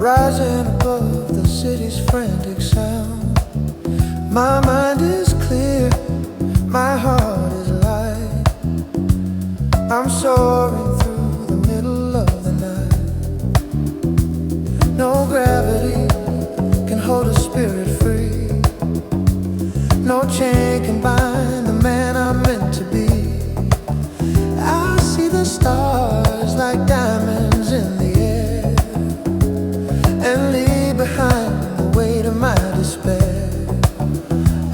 rising above the city's frantic sound. My mind is clear, my heart is light. I'm soaring through the middle of the night. No gravity can hold a spirit free. No chain can bind the man I'm meant to be. I see the stars like diamonds in the air, and leave behind the weight of my despair.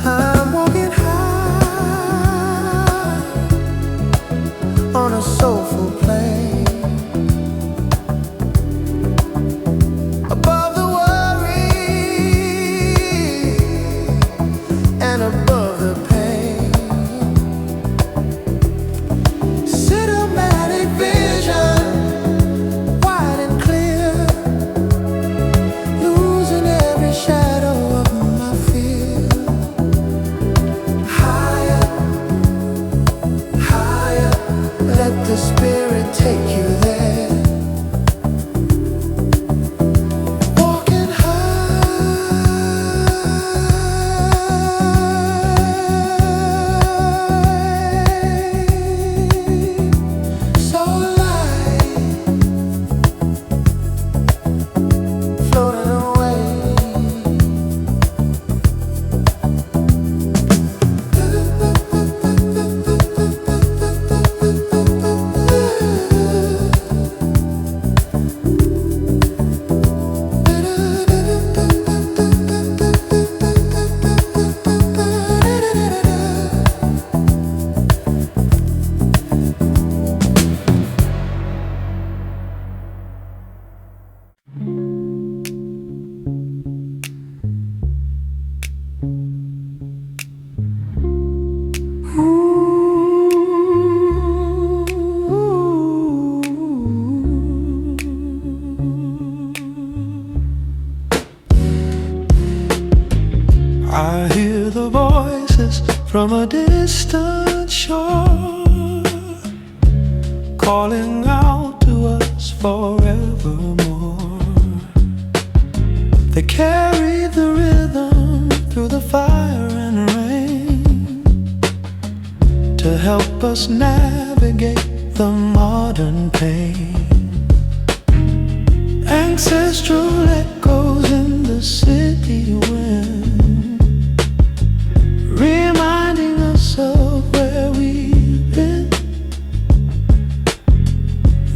I'm walking high on a soulful plane, above the worry and above the pain. Cinematic vision, wide and clear, losing every shadow of my fear. Higher, higher, let the spirit take you there. Walking high, so light, floating away. I hear the voices from a distant shore, calling out to us forevermore. They carry the rhythm through the fire and rain, to help us navigate the modern pain. Ancestral echoes in the city wind, reminding us of where we've been.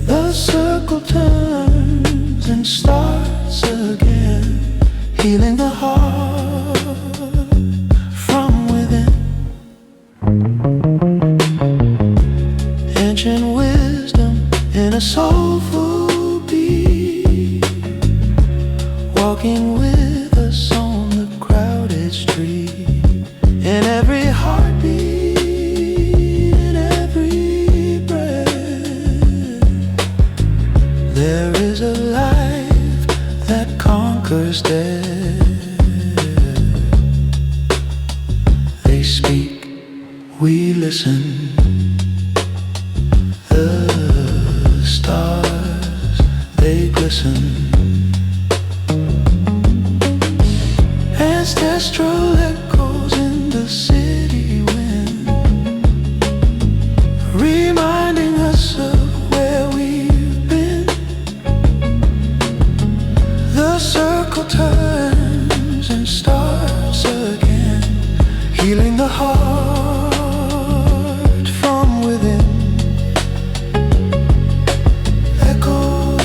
The circle turns and starts again, healing the heart from within. Ancient wisdom in a soulful beat, walking with us on the crowded street. In every heartbeat, in every breath, there is a life that conquers death. They speak, we listen. The stars, they glisten. Ancestral echoes in the city wind, reminding us of where we've been. The circle turns and starts again, healing the heart from within. Echo,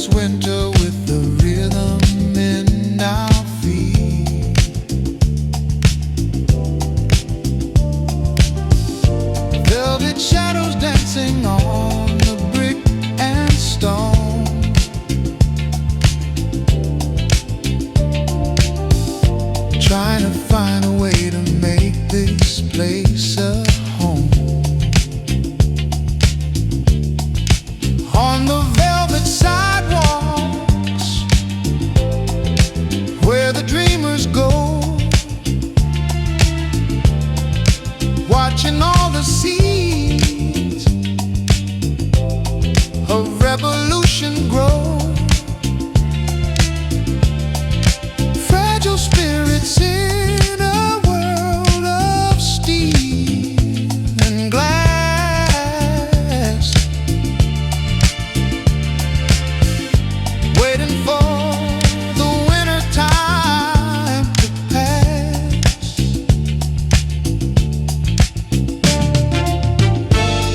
this winter with the rhythm in our feet. Velvet shadows dancing on the brick and stone. Trying to find a way to make this place a home. On the velvet sidewalks where the dreamers go, watching all the seeds of revolution grow. Fragile spirits in a world of steel and glass, waiting for the winter time to pass.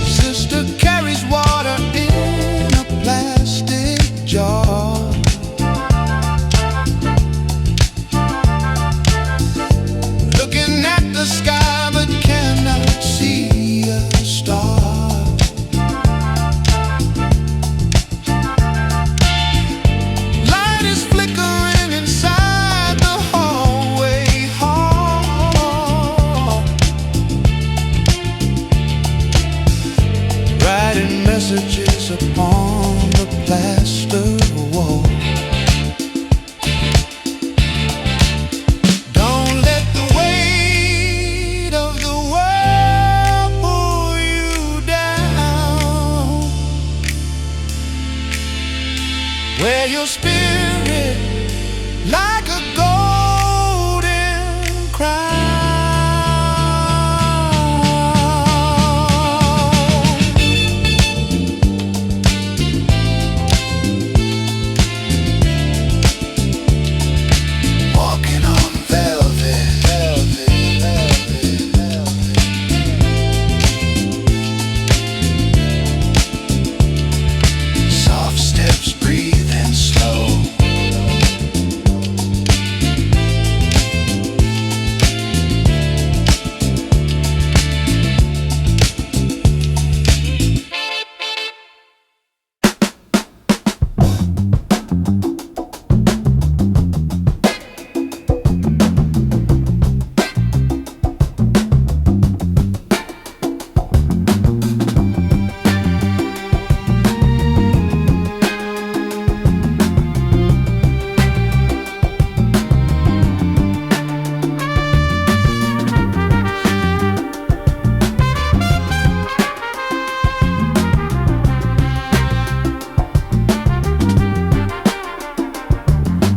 Sister carries water in a plastic jar. Looking at the sky but cannot see a star. Light is flickering inside the hallway hall, writing messages upon the plaster wall. Don't let the weight of the world pull you down. Wear your spirit like a golden crown. Walking on velvet, velvet, velvet, velvet. Soft steps breathing slow.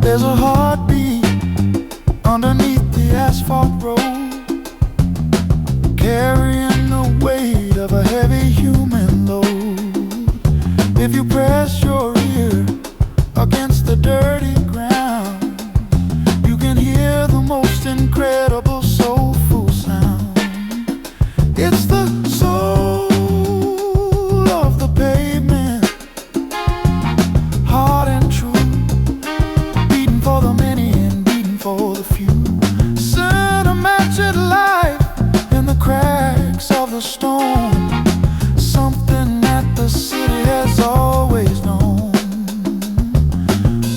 There's a heartbeat underneath the asphalt road, carrying the weight of a heavy human load. If you press your ear against the dirty ground, you can hear the most incredible soulful sound. It's the soul of the pavement, hard and true, beating for the many and beating for the few. Cinematic life in the cracks of the stone, something that the city has always known.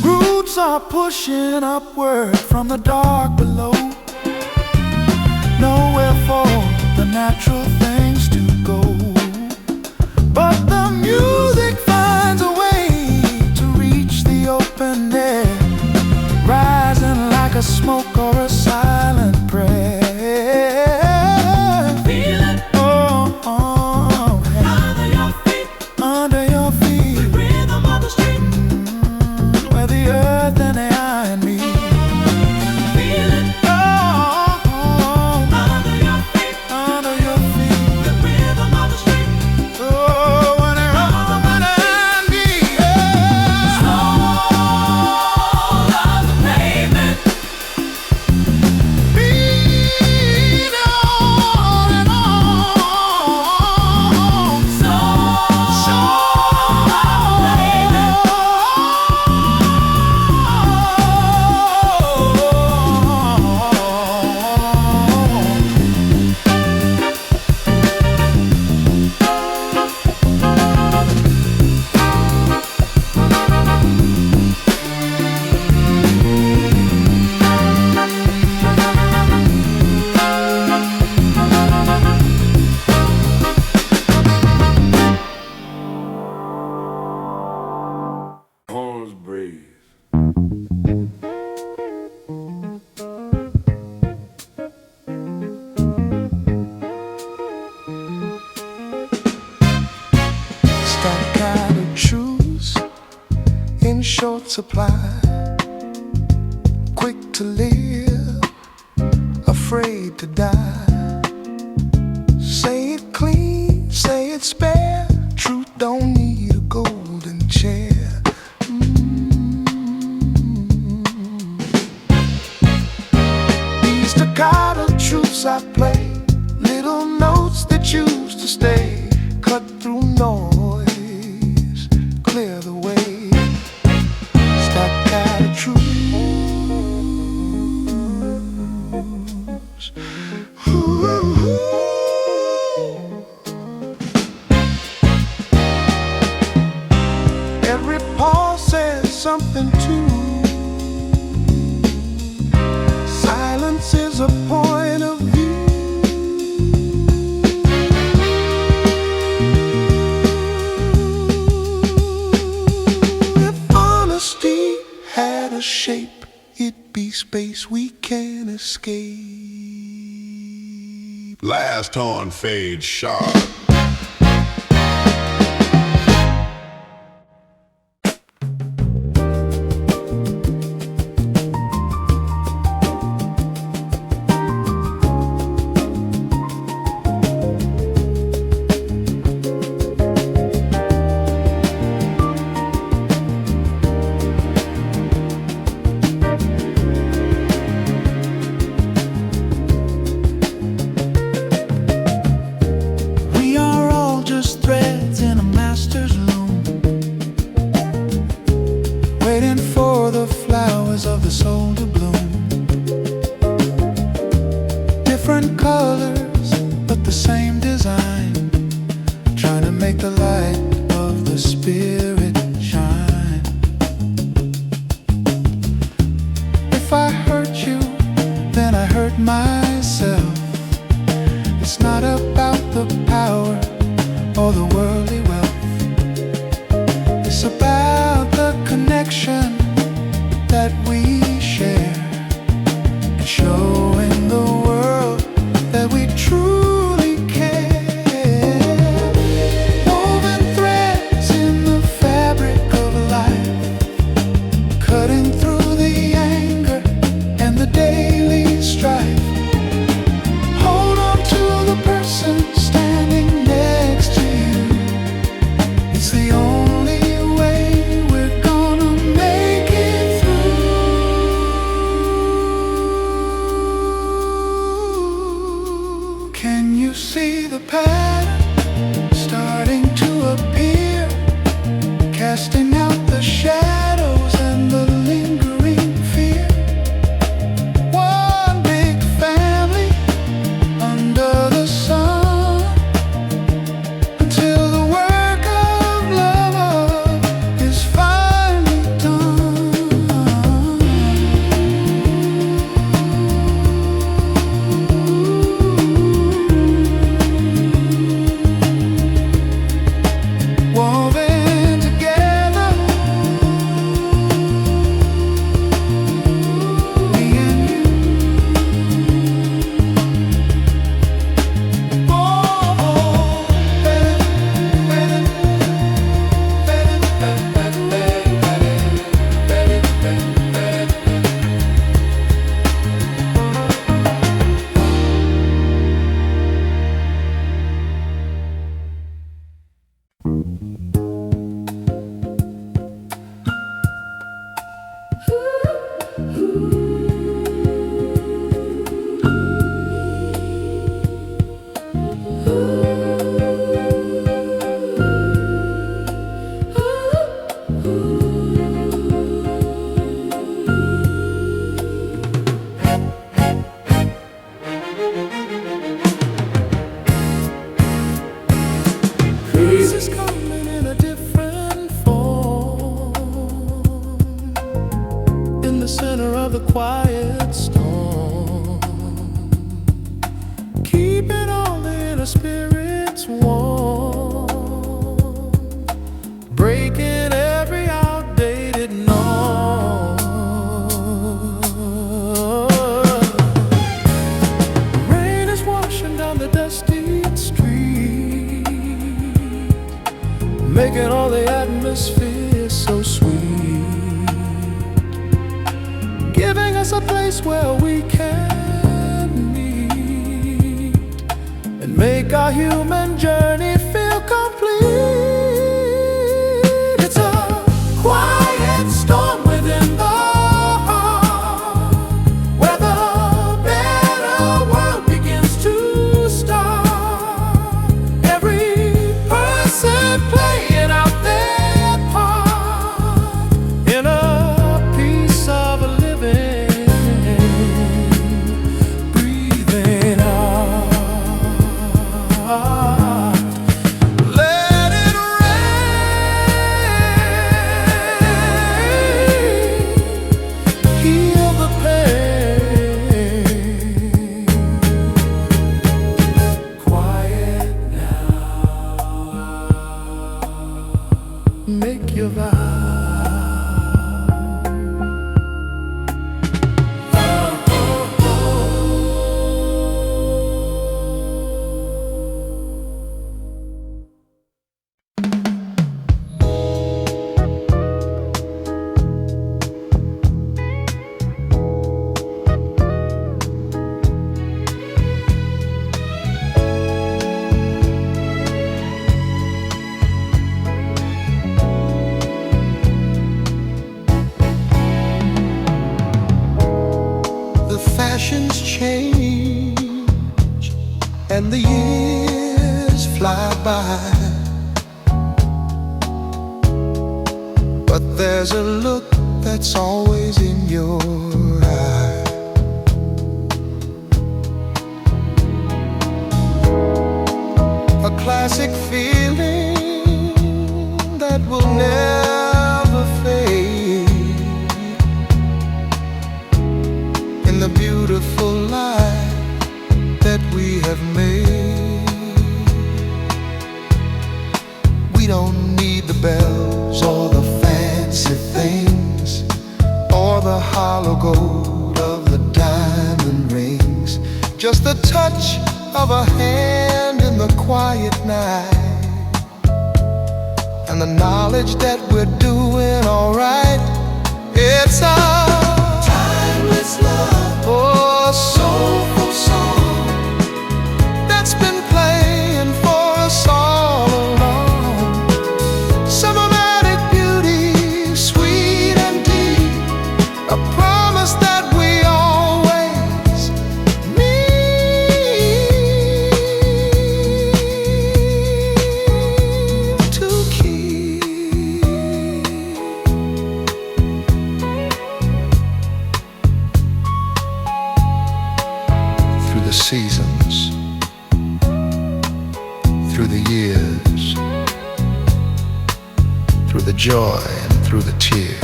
Roots are pushing upward from the dark below, nowhere for the natural things to go. But the music finds a way to reach the open air, rising like a smoke or a silent prayer. Feel it. Oh, oh, yeah. Under your feet. Under your feet. The rhythm of the street. Where the earth and the eye and me. Feel it. Oh, oh, oh. Under your feet. Under your feet. multiply, quick to live, afraid to die. Say it clean, say it spare. Truth don't need a golden chair. These staccato truths I play, little notes that choose to stay. Cut through noise, clear the way. Staccato truths. Every pause says something too. Silence is a point of view. If honesty had a shape, it'd be space we can't escape. Last horn fades sharp. Waiting for the flowers of the soul to bloom. Different colors, but the same design. Trying to make the light of the spirit shine. If I hurt you, then I hurt myself. It's not about the power or the worldly wealth. It's about the connection that we share, and showing the world that we truly care. Woven threads in the fabric of life, cutting through the anger and the daily strife. Hold on to the person standing next to you. It's the only see the pattern starting to appear, casting out the shadows and the lingering fear. One big family under the sun, until the work of love is finally done. Woven together, me and you. Oh, peace is coming in a different form, in the center of the quiet storm, keeping all the inner spirits warm, breaking every outdated norm. Rain is washing down the dusty street, making all the atmosphere so sweet. giving us a place where we can meet and make our human journey feel complete. It's a quiet storm within the heart, where the better world begins to start. Every person playing out their part in a piece of a living, breathing out. Let it rain, heal the pain. Quiet now, make your vow. The fashions change and the years fly by, but there's a look that's always in your eye. A classic feeling that will never fade in the beautiful life that we have made. We don't need the bells or the fancy things or the hollow gold of the diamond rings. Just the touch of a hand in the quiet night, and the knowledge that we're doing alright. It's a timeless love, oh, soulful song that's been playing for us all along. Cinematic beauty, sweet and deep, a promise that we always need to keep. Through the seasons, through the years, through the joy and through the tears,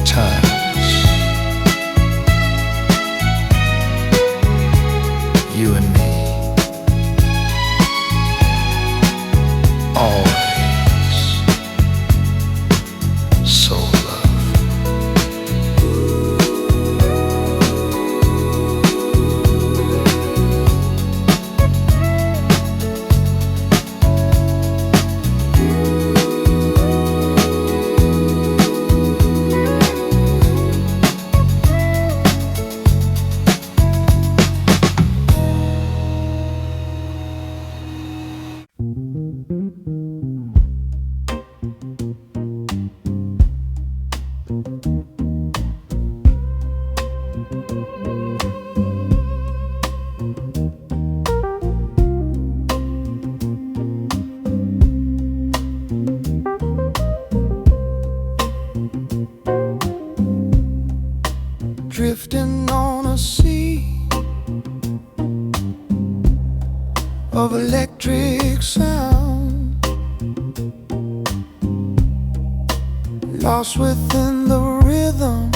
times, you and me, always, so love. Drifting on a sea of electric sound, lost within the rhythm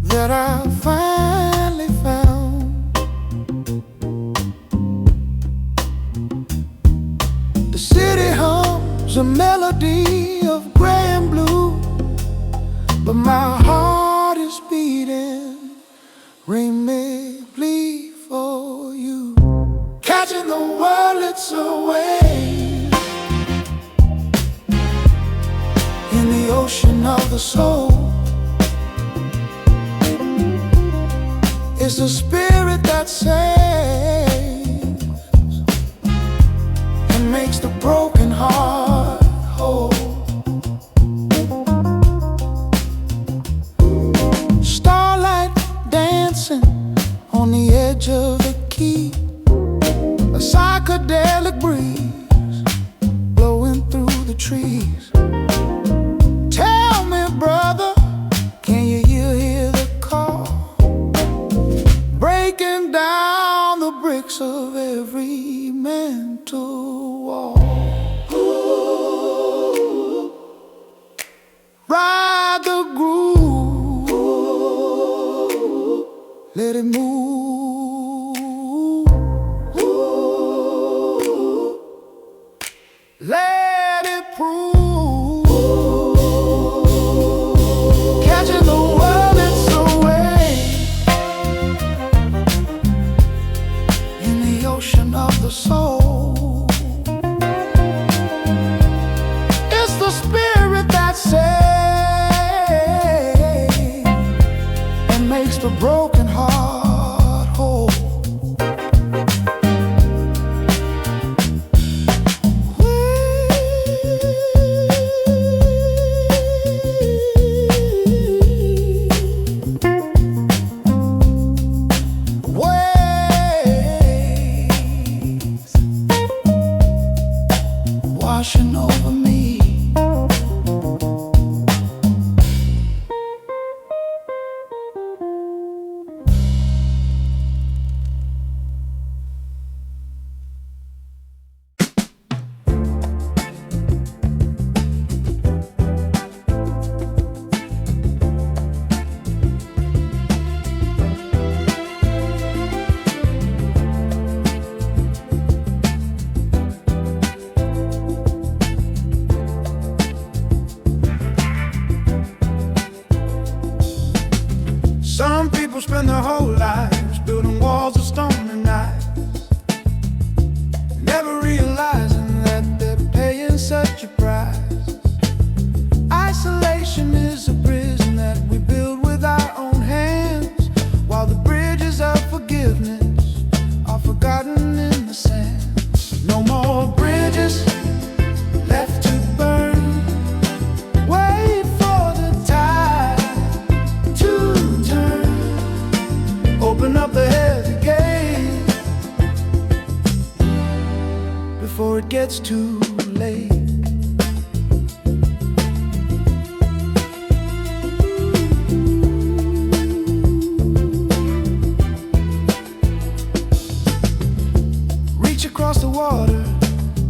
that I finally found. The city hums a melody of gray and blue, but my heart is beating rhythmically for you. Catching the world, it's a wave the soul. It's the spirit that saves and makes the broken heart whole. Starlight dancing on the edge of the key, a psychedelic breeze blowing through the trees. Tell me, brother, can you hear the call? Breaking down the bricks of every mental wall. Ooh, ride the groove, ooh, let it move, ooh, let it prove, catching the world its away in the ocean of the soul. It's the spirit that saves and makes the broken heart whole. Waves washing over me. Some people spend their whole lives building walls of stone and ice, never realizing that they're paying such a price. Isolation is a prison that we build with our own hands, while the bridges of forgiveness are forgotten in the sand. No more bridges left to burn. Wait for the tide to turn. Open up the heavy gate before it gets too late. Reach across the water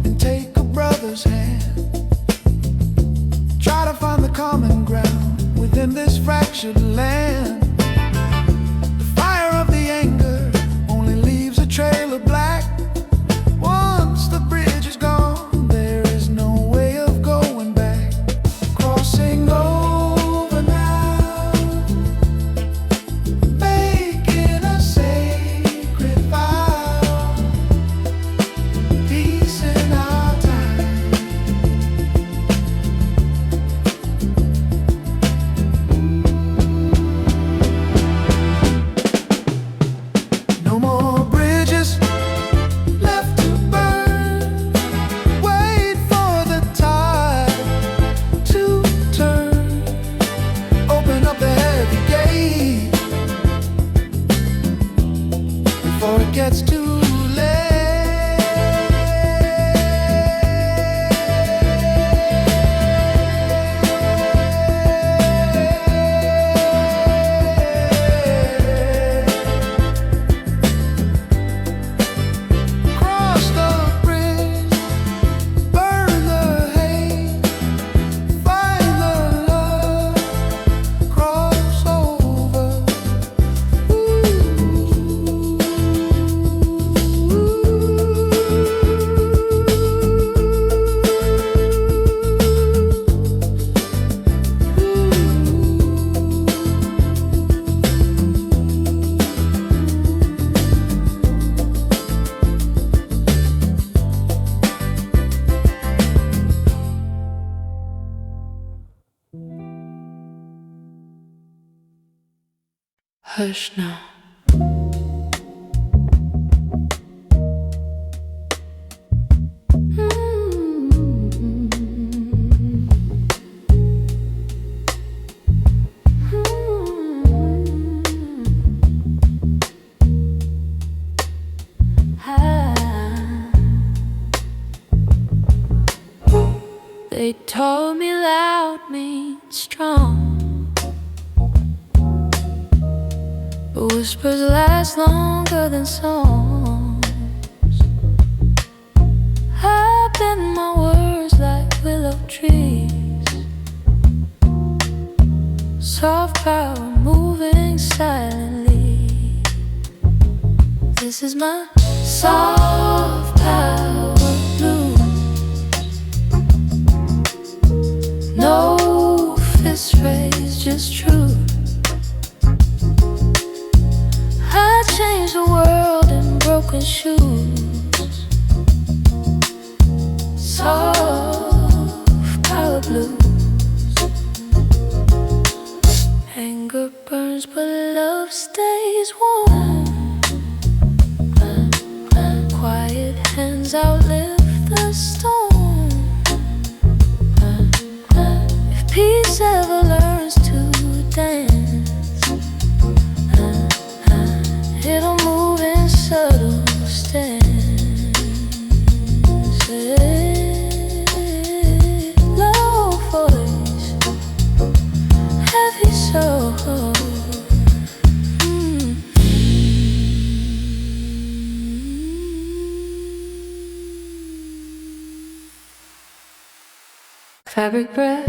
and take a brother's hand. Try to find the common ground within this fractured land. The fire of the anger only leaves a trail of black. Once the bridge is gone, there is no way of going back. Crossing over now, making a sacred vow. Peace in our time. No more bridges left to burn. Wait for the tide to turn. Open up the heavy gate before it gets too cross the bridge, burn the hate, find the love, cross over. Ooh. Hush now. They told me loud means strong, but whispers last longer than songs. I bend my words like willow trees, soft power moving silently. This is my soft power blues. No fist raise, just truth. I changed the world in broken shoes. Soft power blues. Anger burns but love stays warm. Quiet hands outlive the storm. If peace ever learns to dance, it'll move in subtle stances. Low voice, heavy soul. Fabric breath.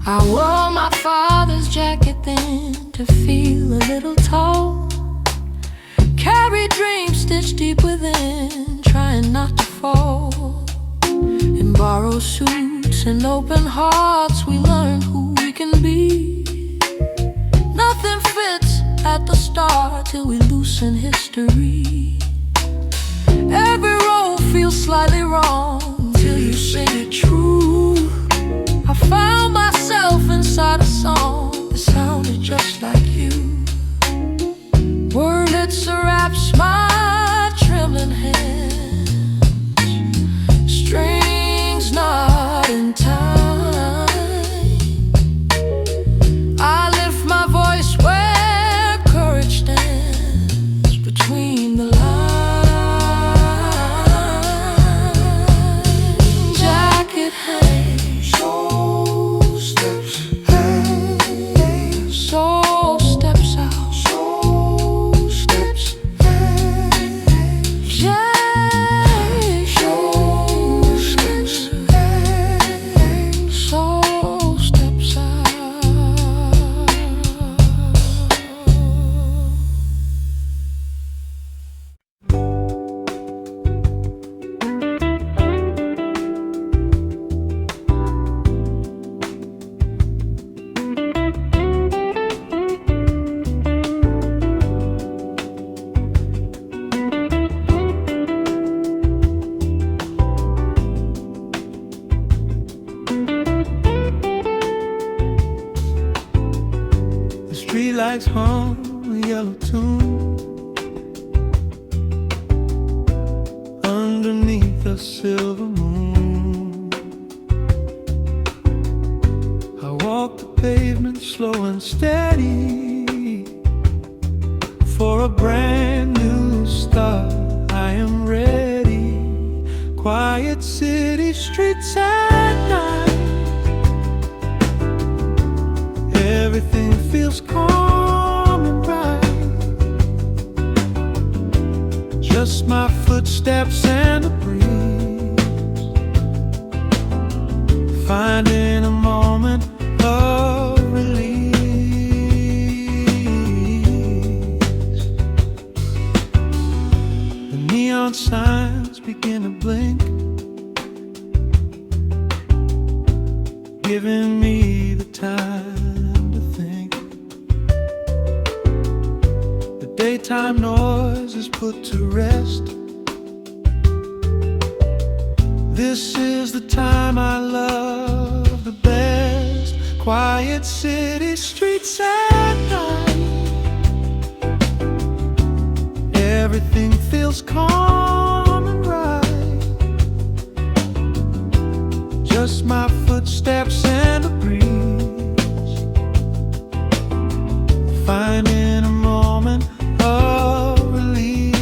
I wore my father's jacket then to feel a little tall. Carry dreams stitched deep within, trying not to fall. In borrowed suits and open hearts, we learn who we can be. Nothing fits at the start till we loosen history. Every role feels slightly wrong till you sing it true. I found myself inside a song that sounded just like you. Wordlets wraps my trembling hands, strings not in time. I lift my voice where courage stands between the lines. Jacket hangs, soul steps, soul steps out. Streetlights hum a yellow tune underneath a silver moon. I walk the pavement slow and steady for a brand new start. I am ready. Quiet city streets at night. Everything feels calm and bright. Just my footsteps and a breeze, finding a moment of release. The neon signs begin to blink, giving me the time to think. The daytime noise is put to rest. This is the time I love the best. Quiet city streets at night. Everything feels calm and right. Just my footsteps and a breeze, finding a moment of release.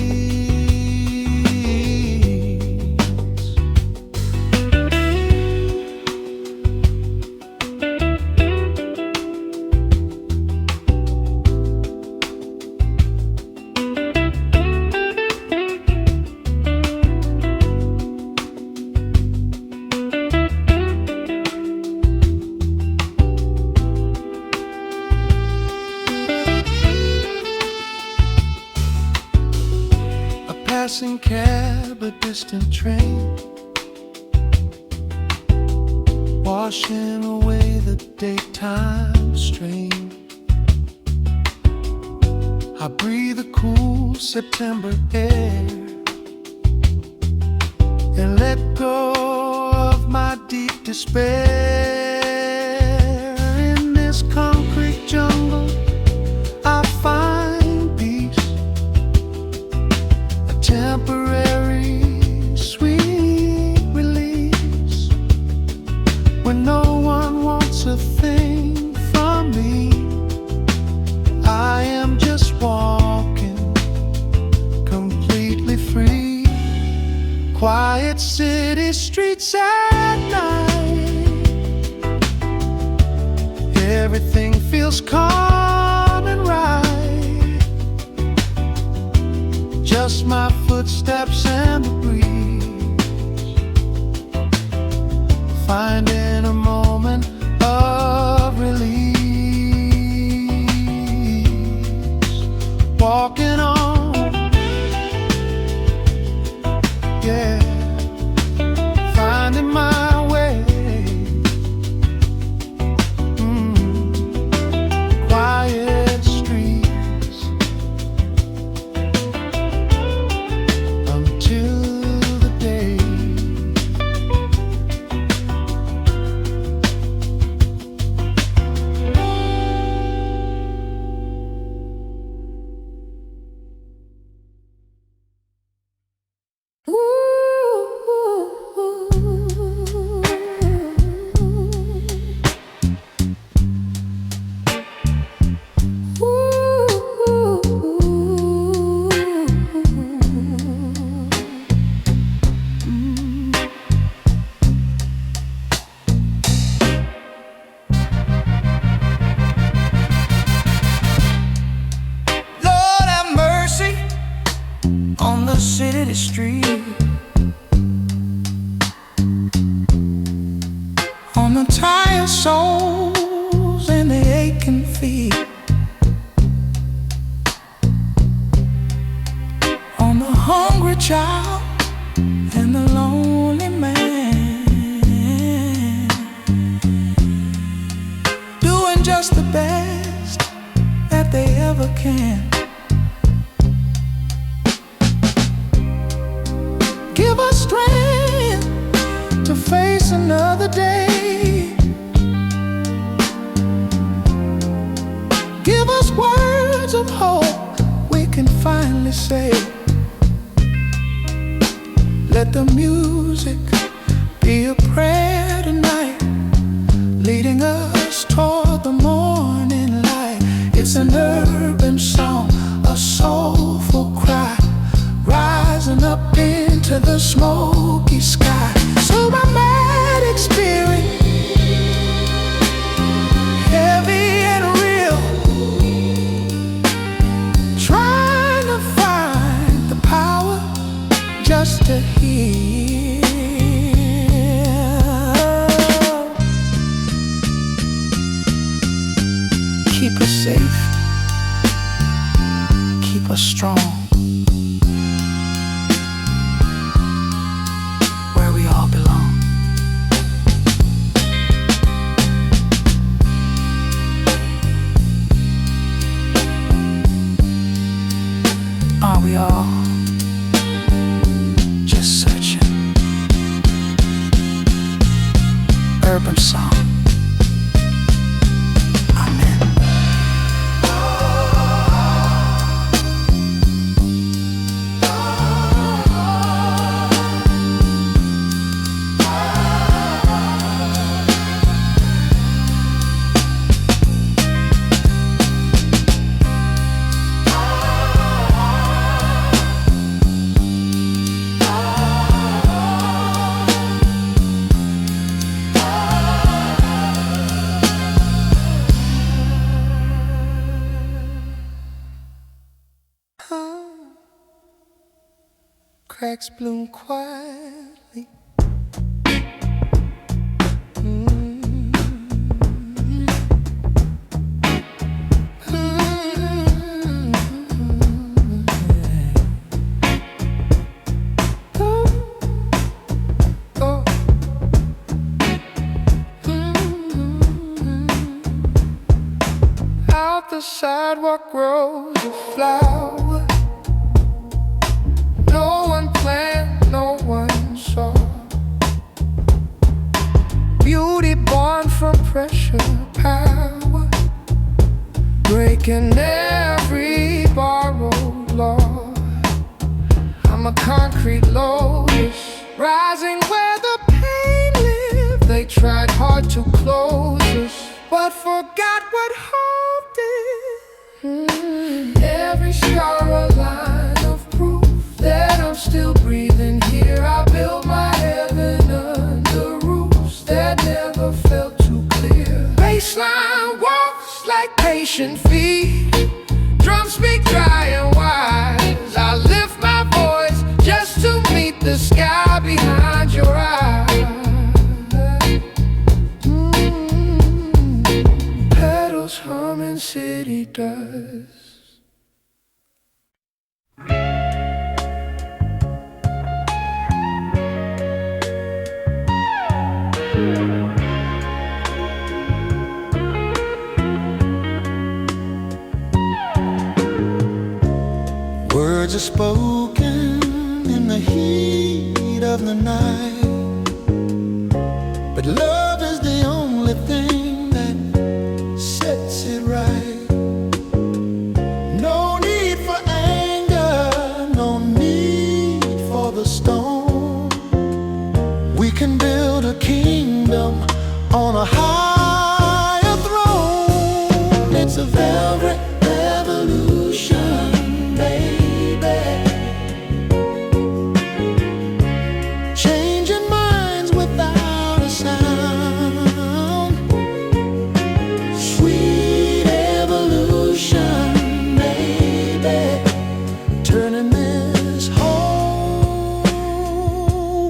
Passing cab, a distant train, washing away the daytime strain. I breathe the cool September air and let go of my deep despair. In this concrete jungle I find peace, temporary sweet release. When no one wants a thing from me, I am just walking completely free. Quiet city streets at night. Everything feels calm and right. Just my footsteps and the breeze, finding a moment of release. Walking on, yeah, finding my way. Quiet streets until the day. Lord have mercy on the city street, on the tired souls and the aching feet, on the hungry child and the lonely man, doing just the best that they ever can. Give us strength to face another day. Give us words of hope we can finally say. Let the music be a prayer tonight, leading us toward the morning light. It's an urban song, a soulful cry, rising up into the smoky sky. So my magic spirit, heavy and real, trying to find the power just to heal. Keep us safe, keep us strong, where we all belong. cracks bloom quietly. Out the sidewalk grows a flower. No one planned, no one saw. Beauty born from pressure, power, breaking every borrowed law. I'm a concrete lotus, rising where the pain lived. They tried hard to close us, but forgot what hope did. Every scar a line of proof that I'm still breathing here. I built my heaven under roofs that never felt too clear. Bassline walks like patient feet. Drums speak dry and wise. I lift my voice just to meet the sky behind your eyes. Petals humming city dust. Words are spoken in the heat of the night, but love is the only thing that sets it right. No need for anger, no need for the storm. We can build a kingdom on a higher throne. It's a velvet revolution, baby. Changing minds without a sound. Sweet evolution, baby. Turning this whole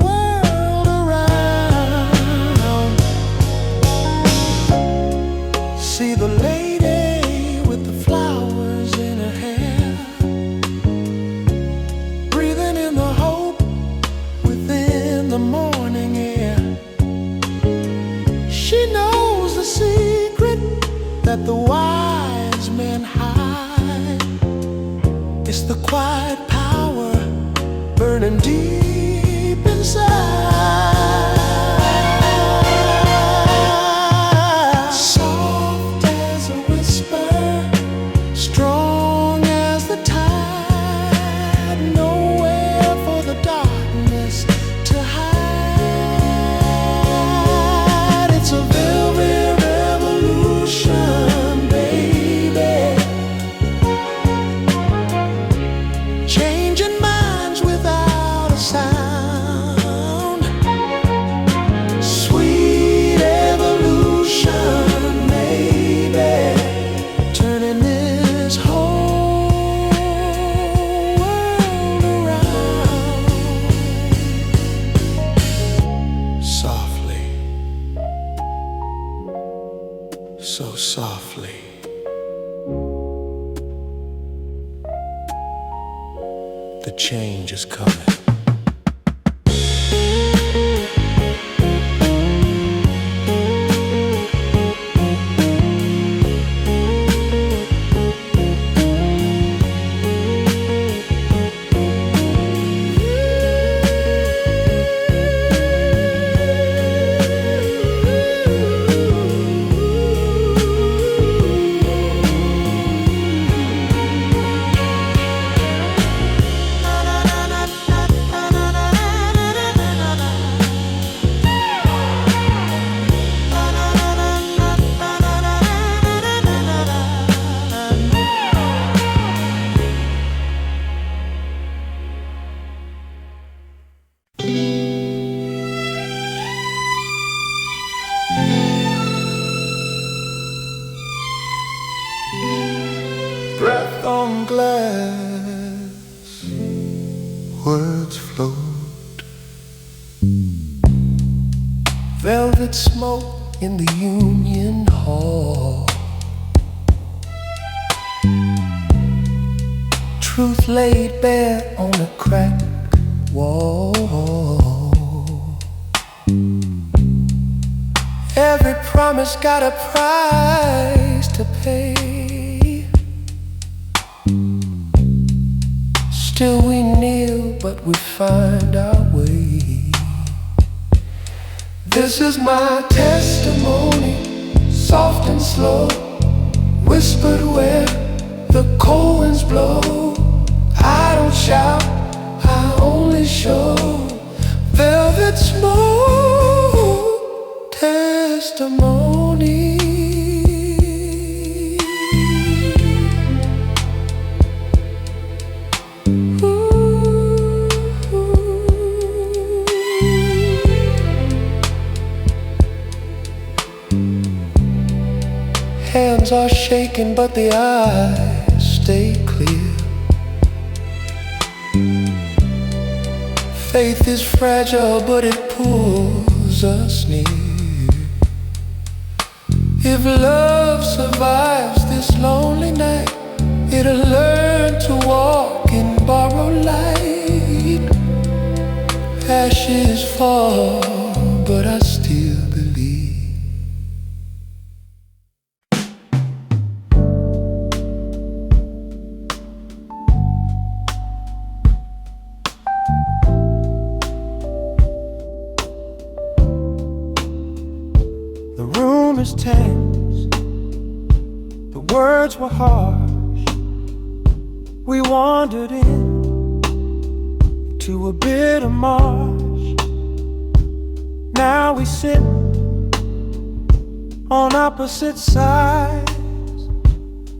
world around. See the lady with the flowers in her hair, breathing in the hope within the morning air. She knows the secret that the wise men hide. It's the quiet power burning deep inside. Soft as a whisper, strong as the tide. Nowhere for the darkness to hide. It's a velvet revolution, baby. Changing minds without a sound. Sweet evolution, baby. Turning this whole world around. Softly, so softly. The change is coming. Breath on glass, words float. Velvet smoke in the Union Hall. Truth laid bare on a cracked wall. Every promise got a price to pay. Still we kneel, but we find our way. This is my testimony, soft and slow, whispered where the cold winds blow. I don't shout, I only show velvet smoke testimony. Hands are shaking, but the eyes stay clear. Faith is fragile, but it pulls us near. If love survives this lonely night, it'll learn to walk in borrowed light. Ashes fall, but I still believe. The room is tense, the words were harsh. We wandered in to a bitter marsh. Now we sit on opposite sides,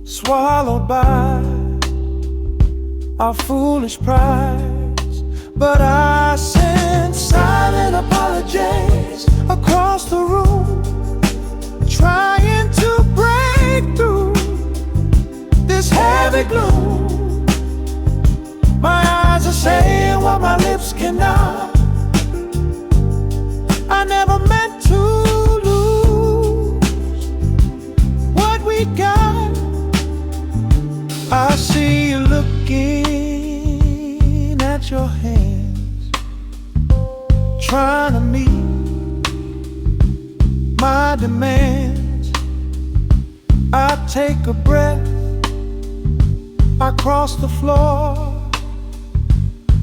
swallowed by our foolish prides. But I send silent apologies across the room, trying to break through this heavy gloom. My eyes are saying what my lips cannot. I never meant to lose what we got. I see you looking at your hands, trying to meet my demands. I take a breath, I cross the floor.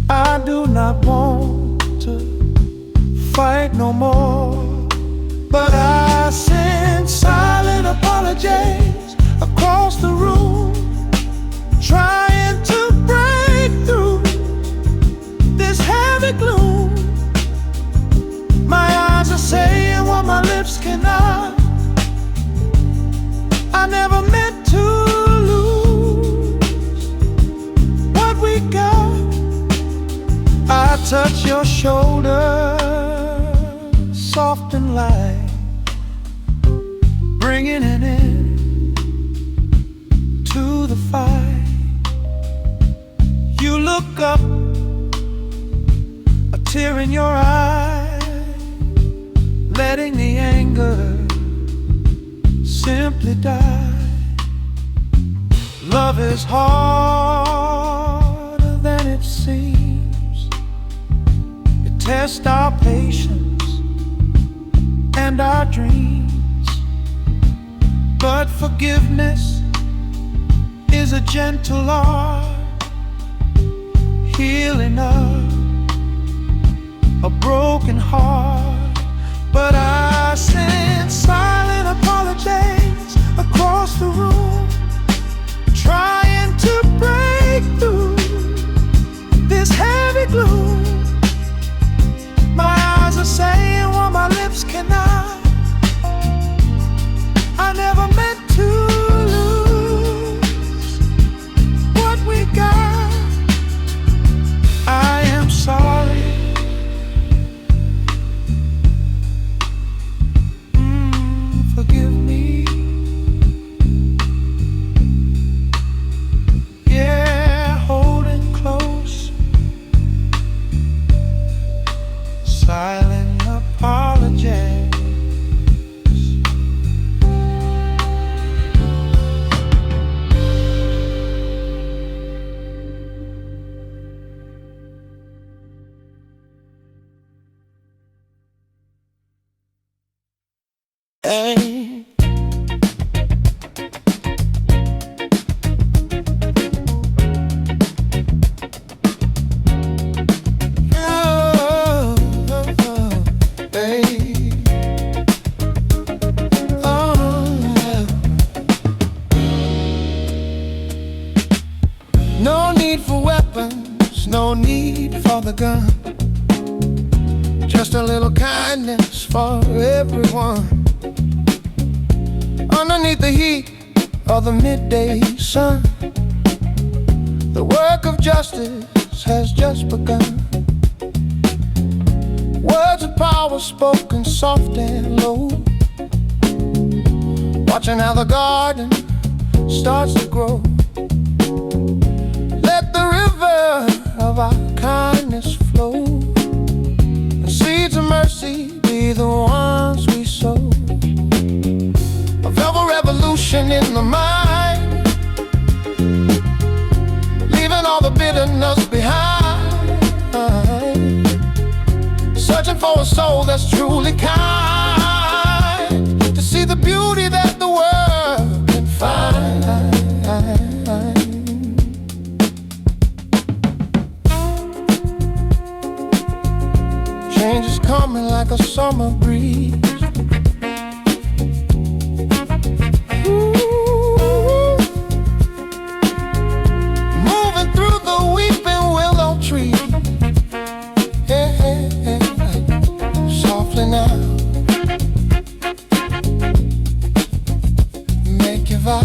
I do not want to fight no more. But I send silent apologies across the room, trying to break through this heavy gloom. My eyes are saying what my lips cannot. I never meant to lose what we got. I touch your shoulder, soft and light, bringing an end to the fight. You look up, a tear in your eye, letting the anger simply die. Love is harder than it seems. It tests our patience and our dreams. But forgiveness is a gentle art, healing up a broken heart. But I send silent apologies across the room, trying to break through this heavy gloom. My eyes are saying what my lips cannot. I never meant to lose what we got. I am sorry. Forgive me. no need for the gun, just a little kindness for everyone. Underneath the heat of the midday sun, the work of justice has just begun. Words of power spoken soft and low, watching how the garden starts to grow. Let the river of our kindness flow, and seeds of mercy be the ones we sow. A velvet revolution in the mind, leaving all the bitterness behind, searching for a soul that's truly kind, to see the beauty that the world can find. Change is coming like a summer breeze. Ooh, moving through the weeping willow tree. Hey, hey, hey, softly now, make your vow.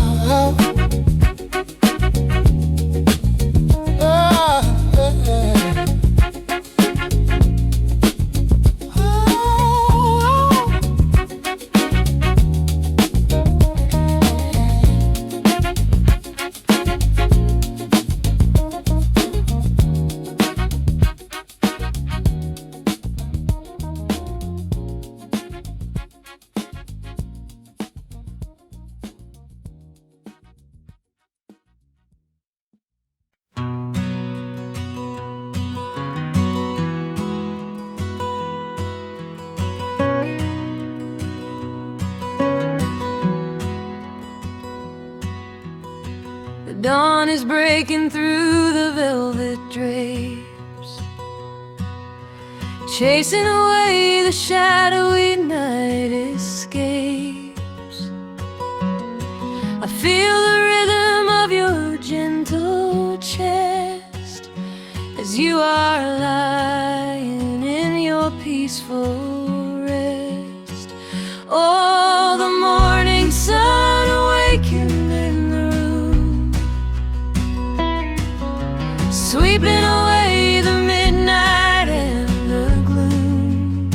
The dawn is breaking through the velvet drapes, chasing away the shadowy night escapes. I feel the rhythm of your gentle chest as you are lying in your peaceful rest. Oh, the morning sun awakened in the room, sweeping away the midnight and the gloom.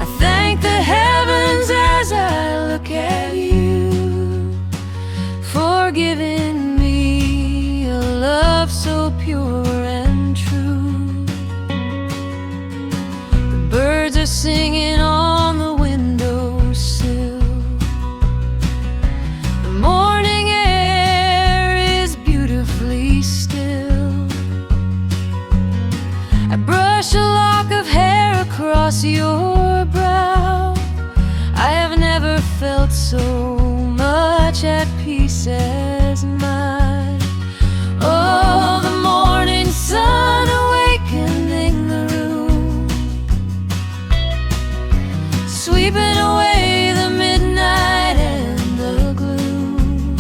I thank the heavens as I look at you for giving me a love so pure and true. The birds are singing on the windowsill, the morning air is beautifully still. I brush a lock of hair across your brow. I have never felt so much at peace as mine. Oh, the morning sun awakening the room, sweeping away the midnight and the gloom.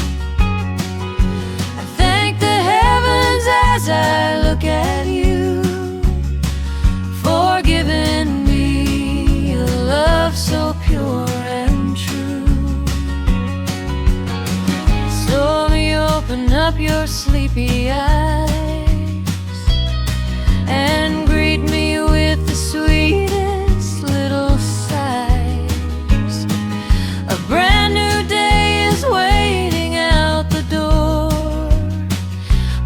I thank the heavens as I look at you for giving me a love so pure and true. So you open up your sleepy eyes and greet me with the sweetest little sighs. A brand new day is waiting out the door,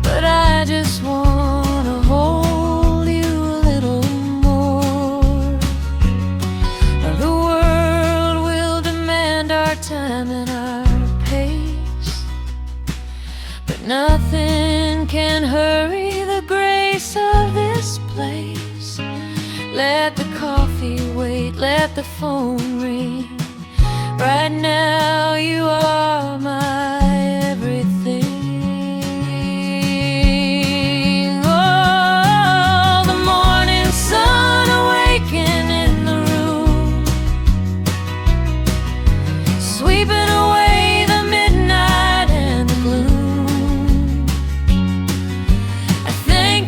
but I just wanna hold you a little more. The world will demand our time and our pace, but nothing can hurry the grace of this place. Let the coffee wait, let the phone ring. Right now you are my everything. Oh, the morning sun awakened in the room, sweeping away the midnight and the gloom. I thank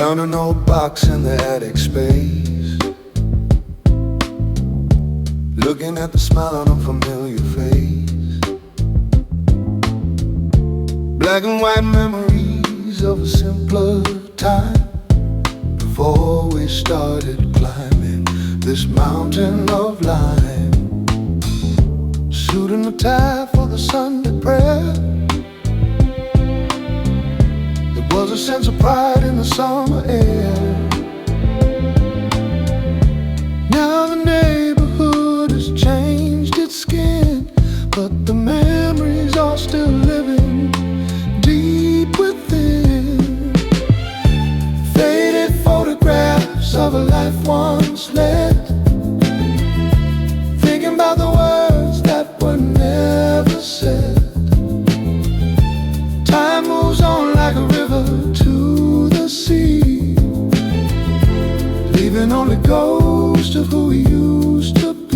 Found an old box in the attic space, looking at the smile on a familiar face. Black and white memories of a simpler time, before we started climbing this mountain of lime. Suit and a tie for the Sunday prayer. There was a sense of pride in the summer air. Now the neighborhood has changed its skin, but the memories are still living deep within. Faded photographs of a life once led, thinking about the words that were never said. Time moves on like a river to the sea, leaving only ghosts of who we used to be.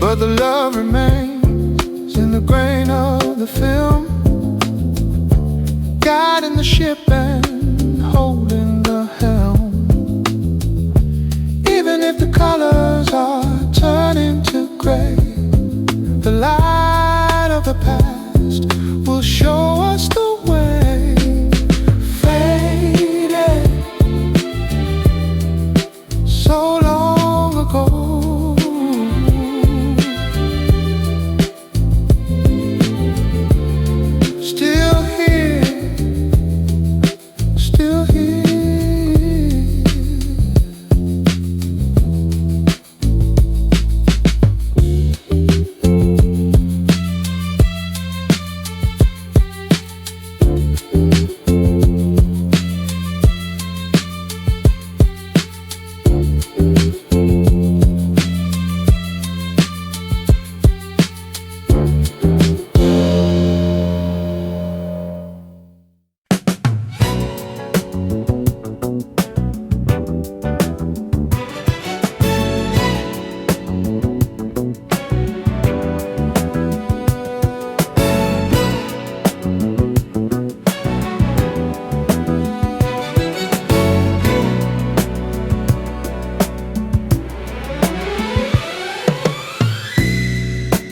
But the love remains in the grain of the film, guiding the ship and holding the helm. Even if the colors are turning to gray, the light of the past will show us the way. Faded so long ago,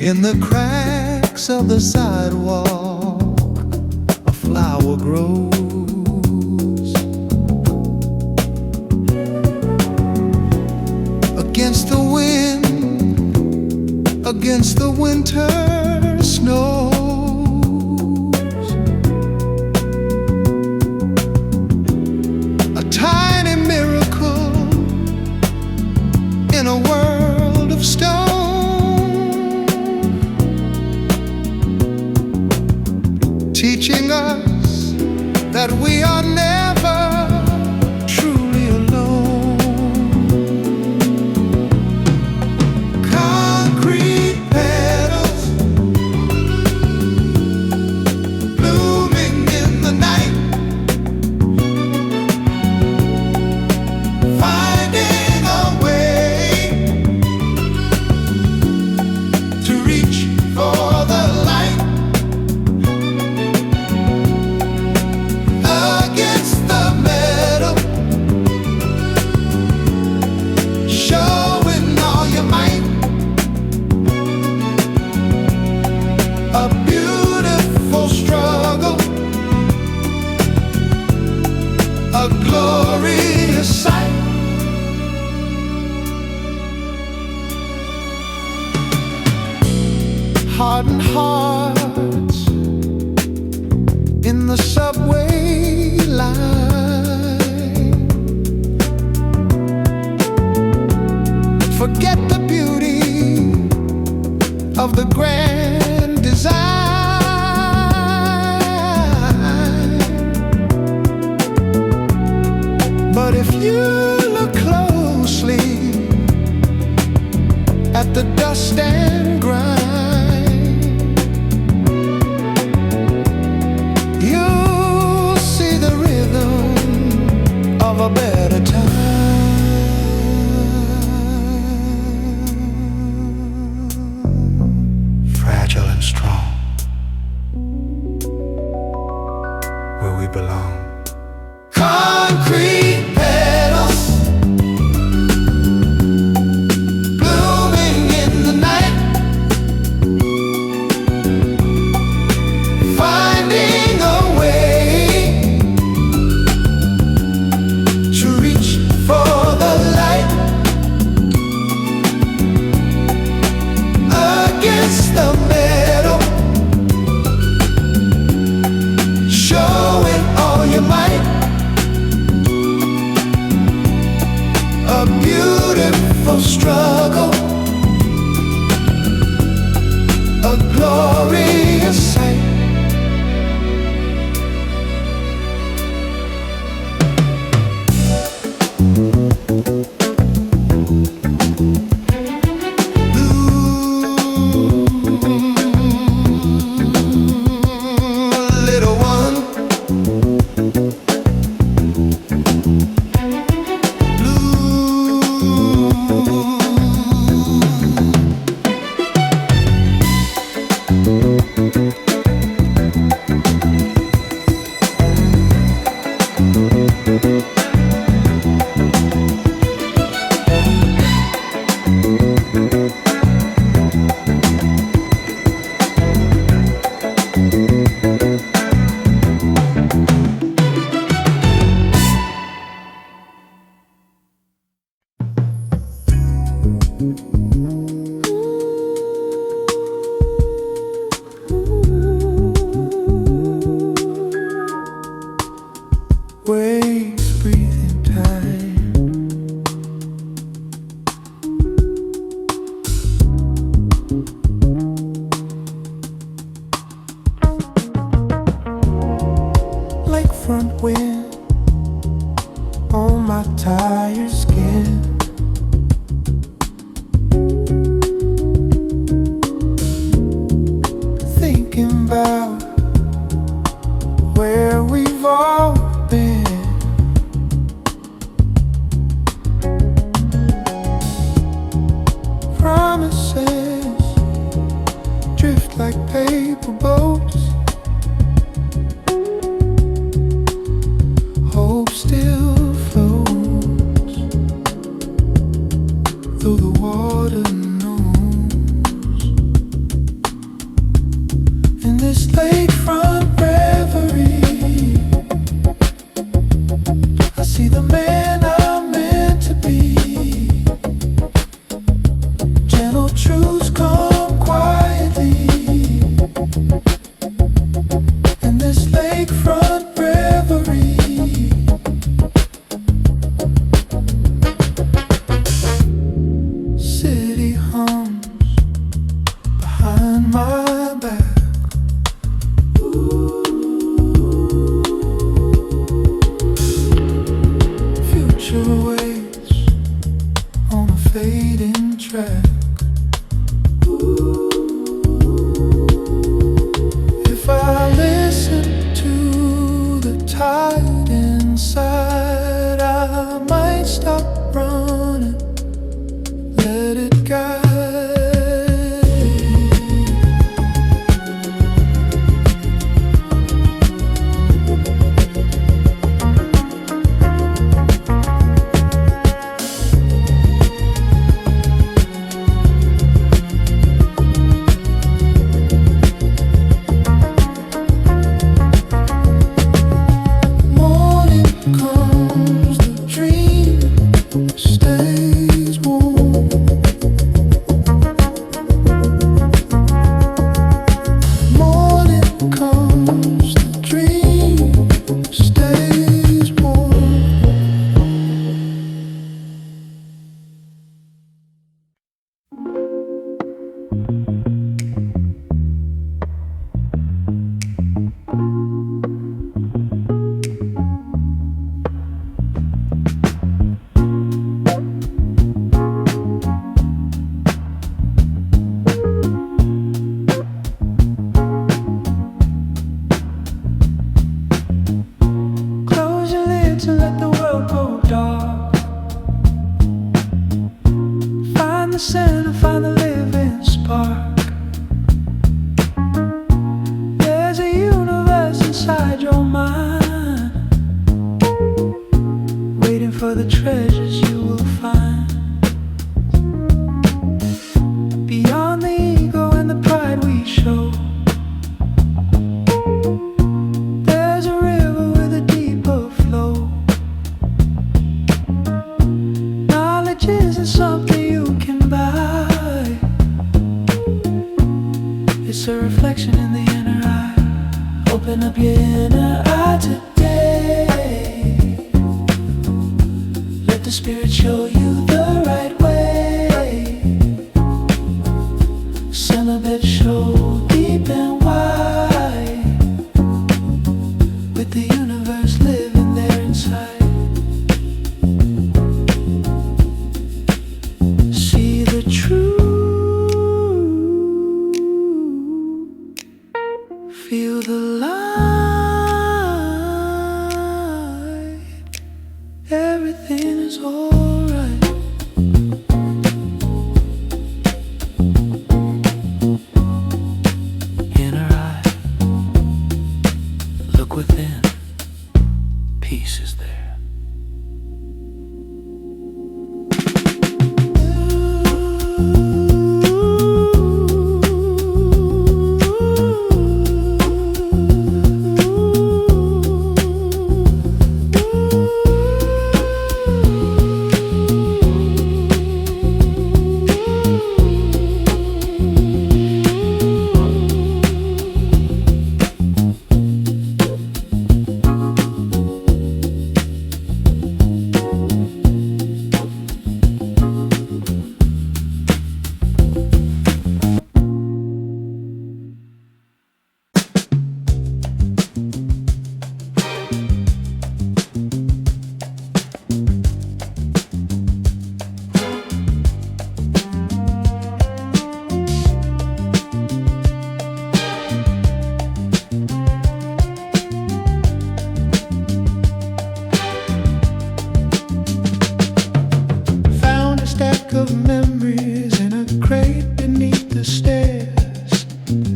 in the cracks of the sidewalk, a flower grows. Against the wind, against the winter snows, a tiny miracle in a world of stone. Teaching us that we are never truly alone. Concrete petals blooming in the night, finding a way to reach for the light. Against hardened hearts in the subway line. Forget the beauty of the grand design, but if you look closely at the dust and grind, you'll see the rhythm of a better time. Fragile and strong, where we belong. Concrete petals blooming in the night, finding a way to reach for the light. Against the metal, showing all your might. A beautiful struggle, a glorious sight. Little one, waves breathing time. Like front wind on my tired skin. Thinking about where we've all been. Promises drift like paper boats. Hope still floats through the water knows. In this lakefront reverie, I see the man I'm meant to be. Gentle truths come quietly. In this lakefront reverie, city hums behind my back. Future waits on a fading track. If I listen to the tide inside, I might stop running, let it guide. Comes the dream, stays warm. center, find the living spark. There's a universe inside your mind, waiting for the treasures you will find. Beyond the ego and the pride we show, there's a river with a deeper flow. Knowledge isn't something you can buy, it's a reflection in the inner eye. Open up your inner eye today. Let the Spirit show you the right way. Celibate show deep and wide, with the universe living there inside. See the truth, feel the light. Everything is alright. Inner eye, look within, peace is there. Found a stack of memories in a crate beneath the stairs.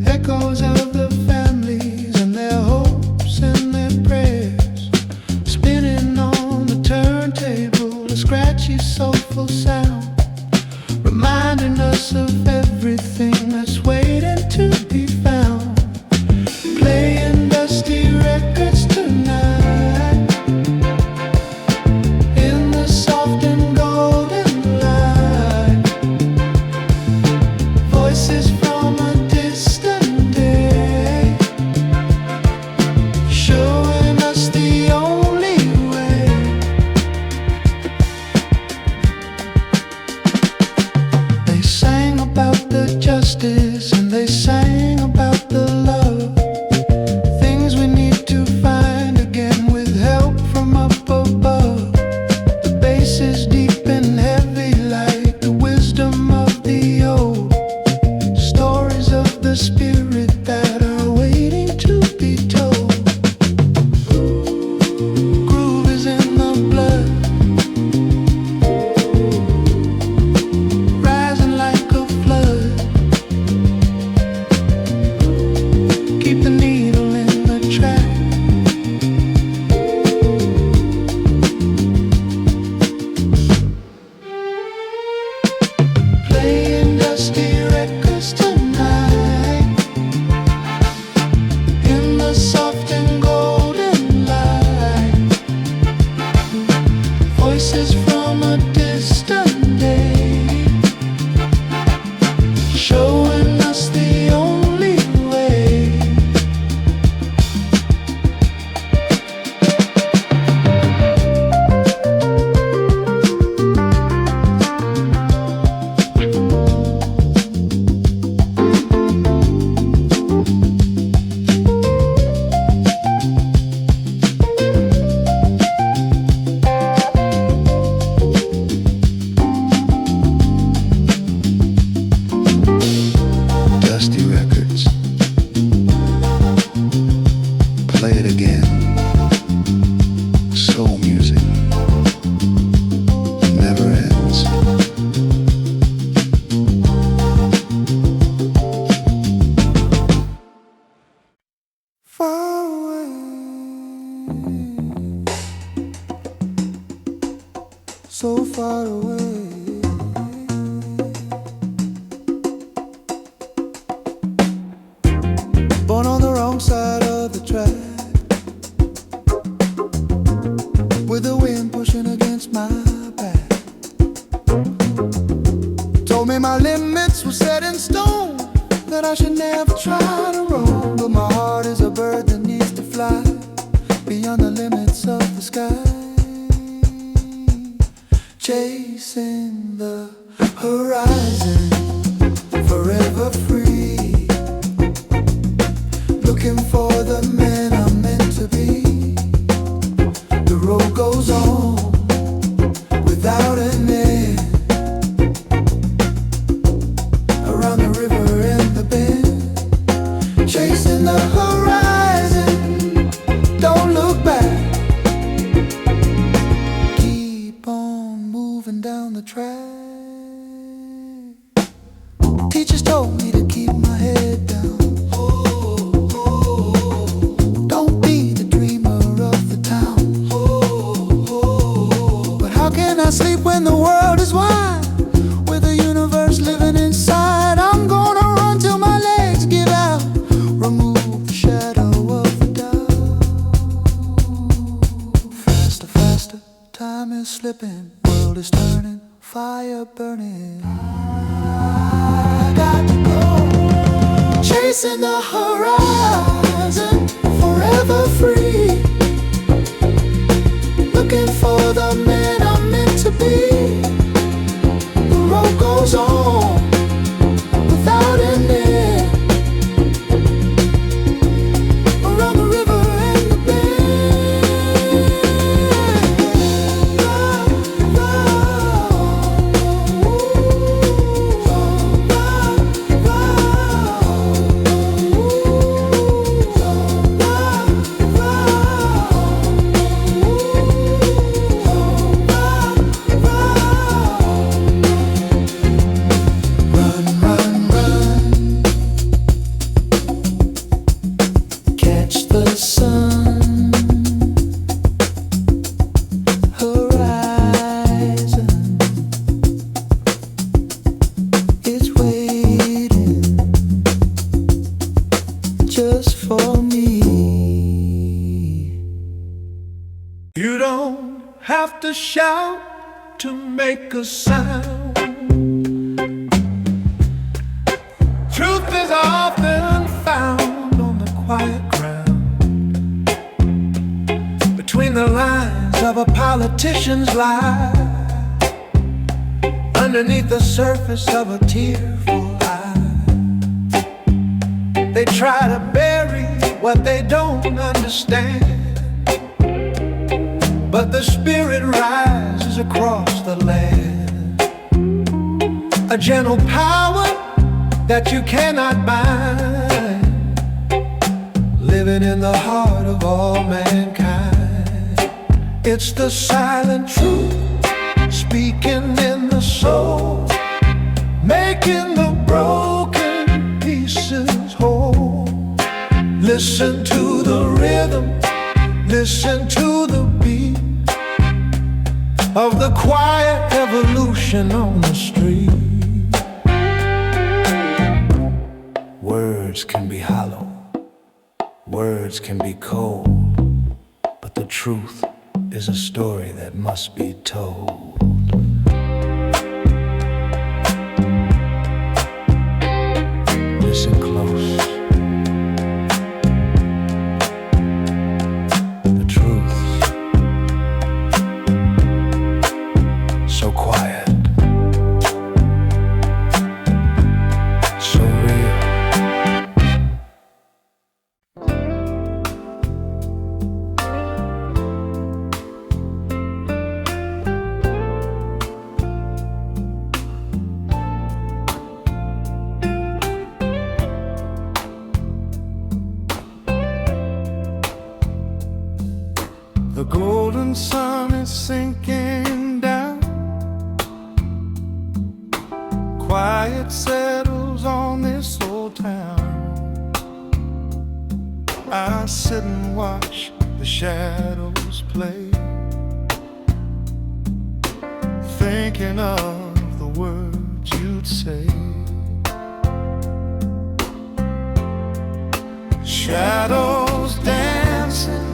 Echoes of the families and their hopes and their prayers. Spinning on the turntable, a scratchy soulful sound, reminding us of everything that's waiting to be found. Playing dusty records tonight, in the soft and golden light. Voices from a distant day, showing us the only way. They sang about Told me my limits were set in stone, that I should never try to roam. But my heart is a bird that needs to fly beyond the limits of the sky, chasing the horizon, forever free, looking for the man I'm meant to be. The road goes on without an end, around the river and the bend, chasing the horizon, don't look back, keep on moving down the track. Teachers told me to keep my head down, don't be the dreamer of the town. But how can I sleep when the world is wide, with the universe living inside? I'm gonna run till my legs give out, remove the shadow of the doubt. Faster, faster, time is slipping, world is turning, fire burning. I got to go, chasing the horizon, forever free, looking for the man I'm meant to be. The road goes on without an end, around the river and the just for me. You don't have to shout to make a sound. Truth is often found on the quiet ground, between the lines of a politician's lie, underneath the surface of a tearful eye. They try to bury what they don't understand, but the spirit rises across the land, a gentle power that you cannot bind, living in the heart of all mankind. It's the silent truth, speaking in the soul, making the broken pieces whole. Listen to the rhythm, listen to the beat of the quiet evolution on the street. Words can be hollow, words can be cold, but the truth is a story that must be told. Listen close. The truth, so quiet, so real. The golden sun is sinking down, quiet settles on this old town. I sit and watch the shadows play, thinking of the words you'd say. Shadows dancing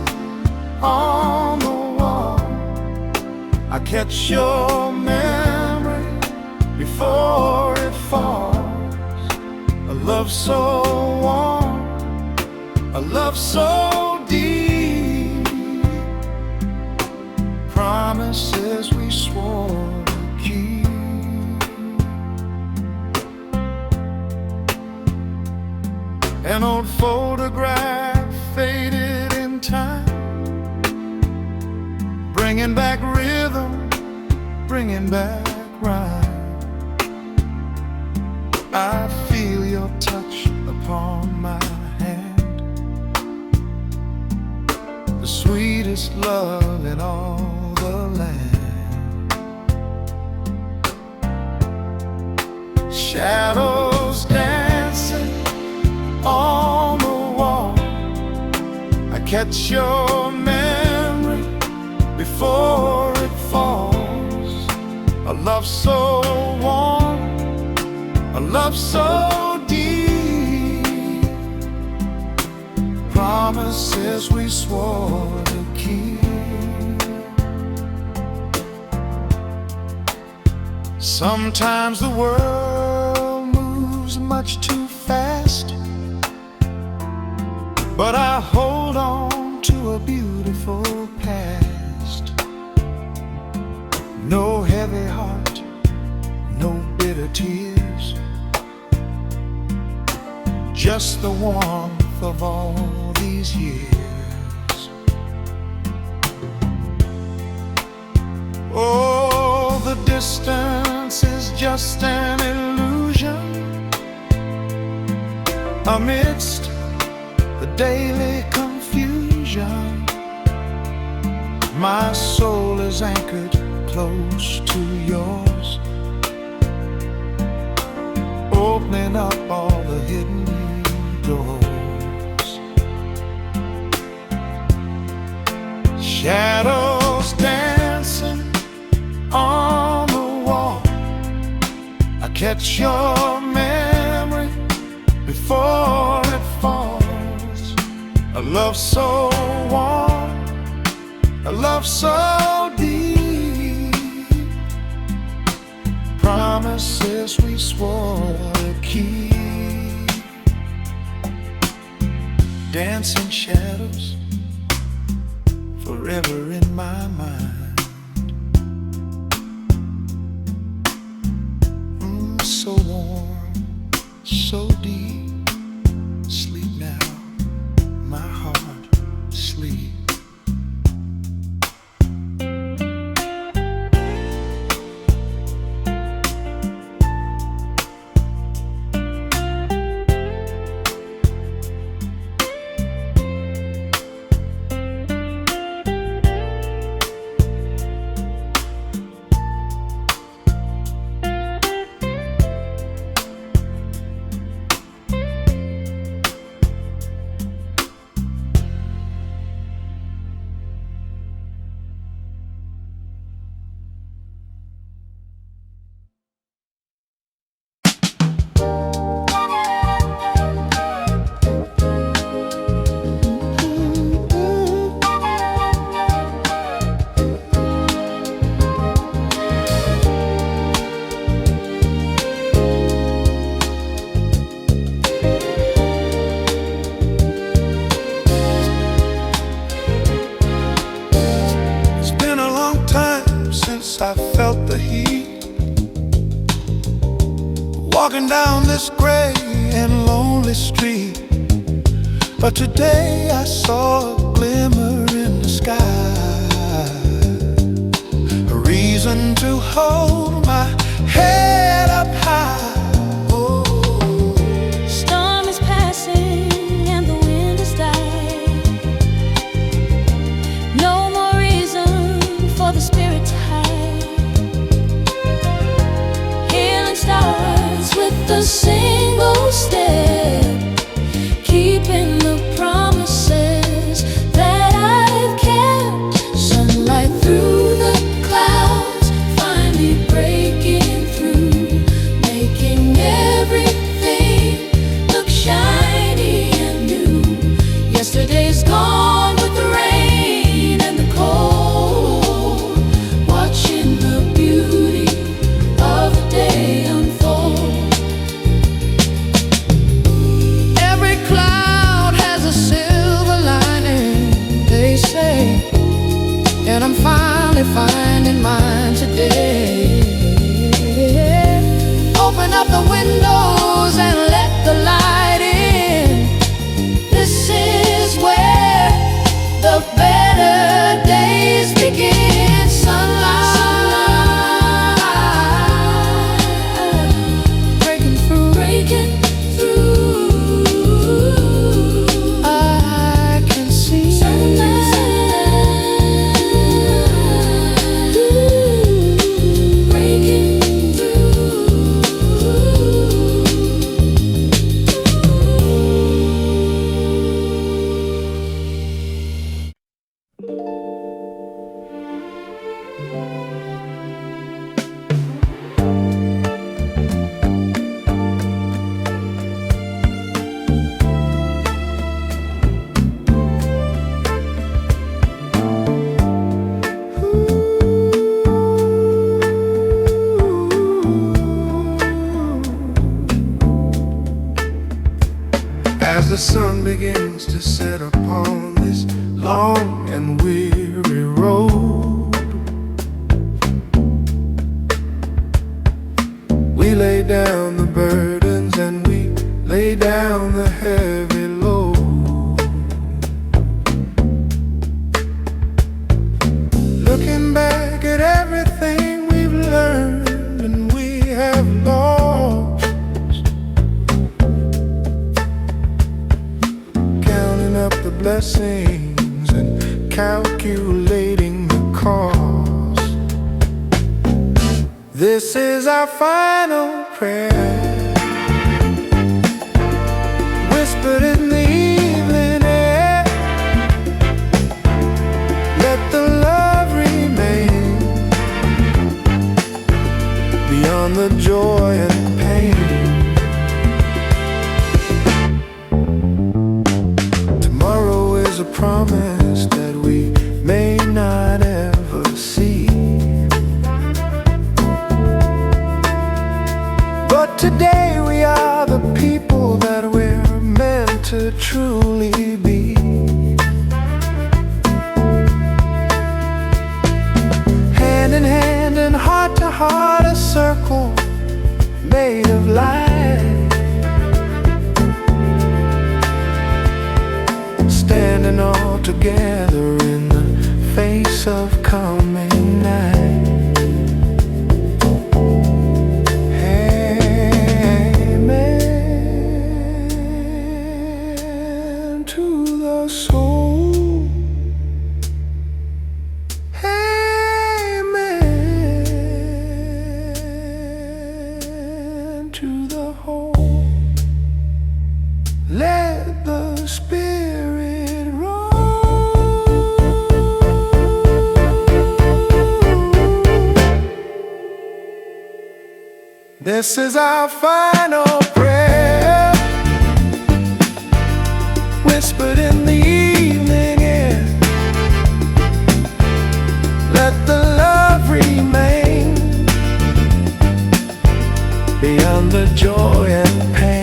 on the wall, I catch your memory before love so warm, a love so deep, promises we swore to keep. An old photograph faded in time, bringing back rhythm, bringing back rhyme. I feel your touch upon my hand, the sweetest love in all the land. Shadows dancing on the wall, I catch your memory before it falls. A love so warm, a love so deep, promises we swore to keep. Sometimes the world moves much too fast, but I hold on to a beautiful past. No heavy heart, no bitter tears, just the warmth of all these years. Oh, the distance is just an illusion amidst the daily confusion. My soul is anchored close to yours, opening up all the hidden doors. Shadows dancing on the wall, I catch your memory before it falls. A love so warm, a love so deep, promises we swore to keep. Dancing shadows forever in my mind. So warm, so deep. Sleep now, my heart, sleep. I felt the heat, walking down this gray and lonely street. But today I saw a glimmer in the sky, a reason to hold my head up high. Oh. Storm is passing and the wind is dying. No more reason for the spirit to hide. Starts with a single step, keeping the promises that I've kept. Sunlight through the clouds, finally breaking through, making everything look shiny and new. Yesterday's gone with the rain and the cold, watching the beauty of the day unfold. As the sun begins to set upon this long and weary road, we lay down the burdens and we lay down the heavy load. Looking back at everything we've learned and we have lost, counting up the blessings and calculating the cost. This is our final prayer, whispered in the evening air. Let the love remain beyond the joy and pain. Tomorrow is a promise that we may not ever see, but today we are the people that we're meant to truly be. Hand in hand and heart to heart, a circle made of light, standing all together in the face of coming night. Amen to the soul. Amen to the whole. Let the Spirit roll. This is our final prayer, whispered in the evening air. Let the love remain beyond the joy and pain.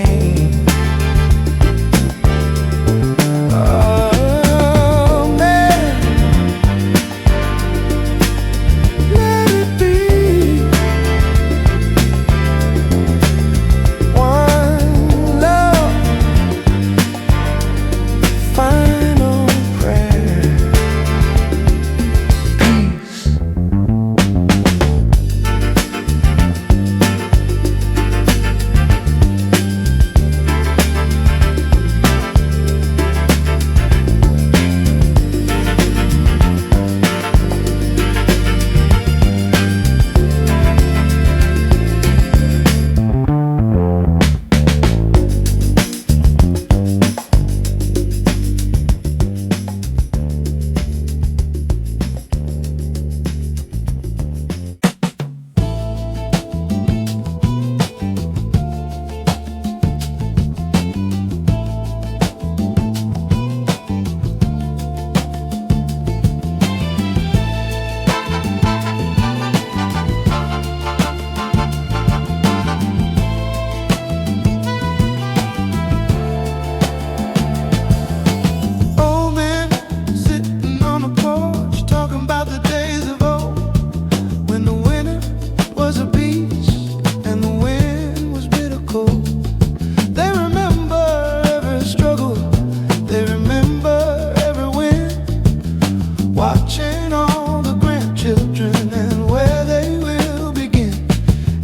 Watching all the grandchildren and where they will begin.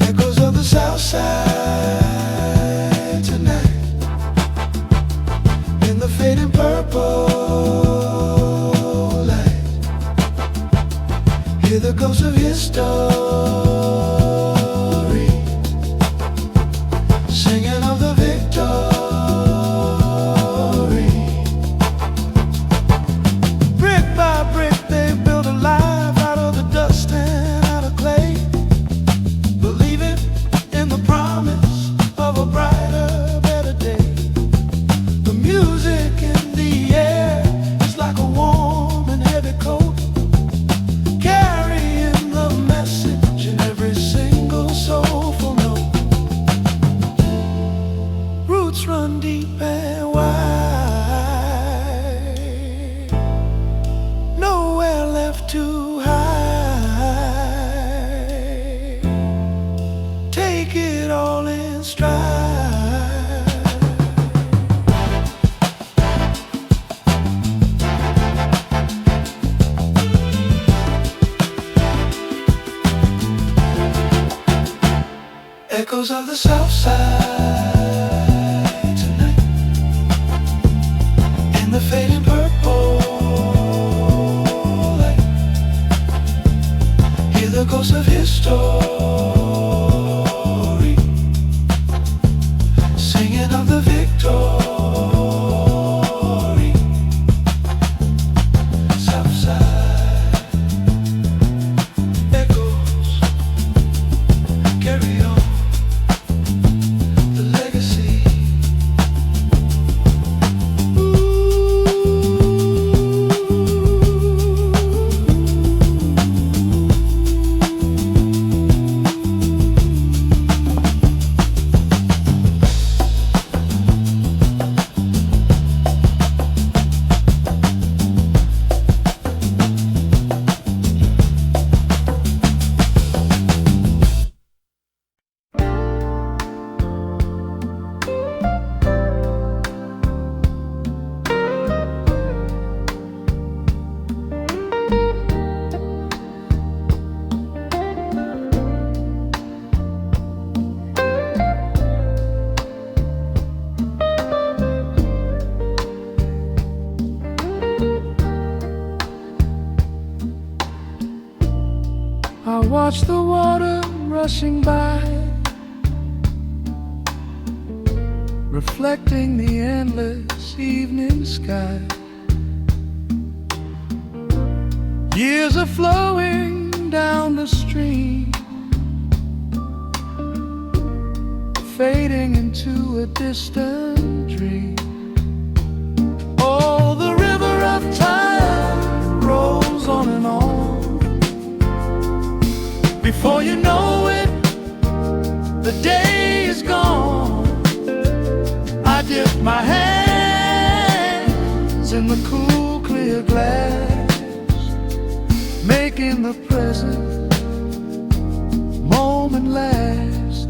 Echoes of the South Side tonight, in the fading purple light. Hear the ghosts of history singing of the victory. Run deep and wide. in stride. Echoes of the South Side tonight, in the fading purple light. Hear the ghost of history singing of the victory. South Side echoes carry on. I watch the water rushing by, reflecting the endless evening sky. Years are flowing down the stream, fading into a distant dream. Oh, the river of time rolls on and on. Before you know it, the day is gone. I dip my hands in the cool, clear glass, making the present moment last.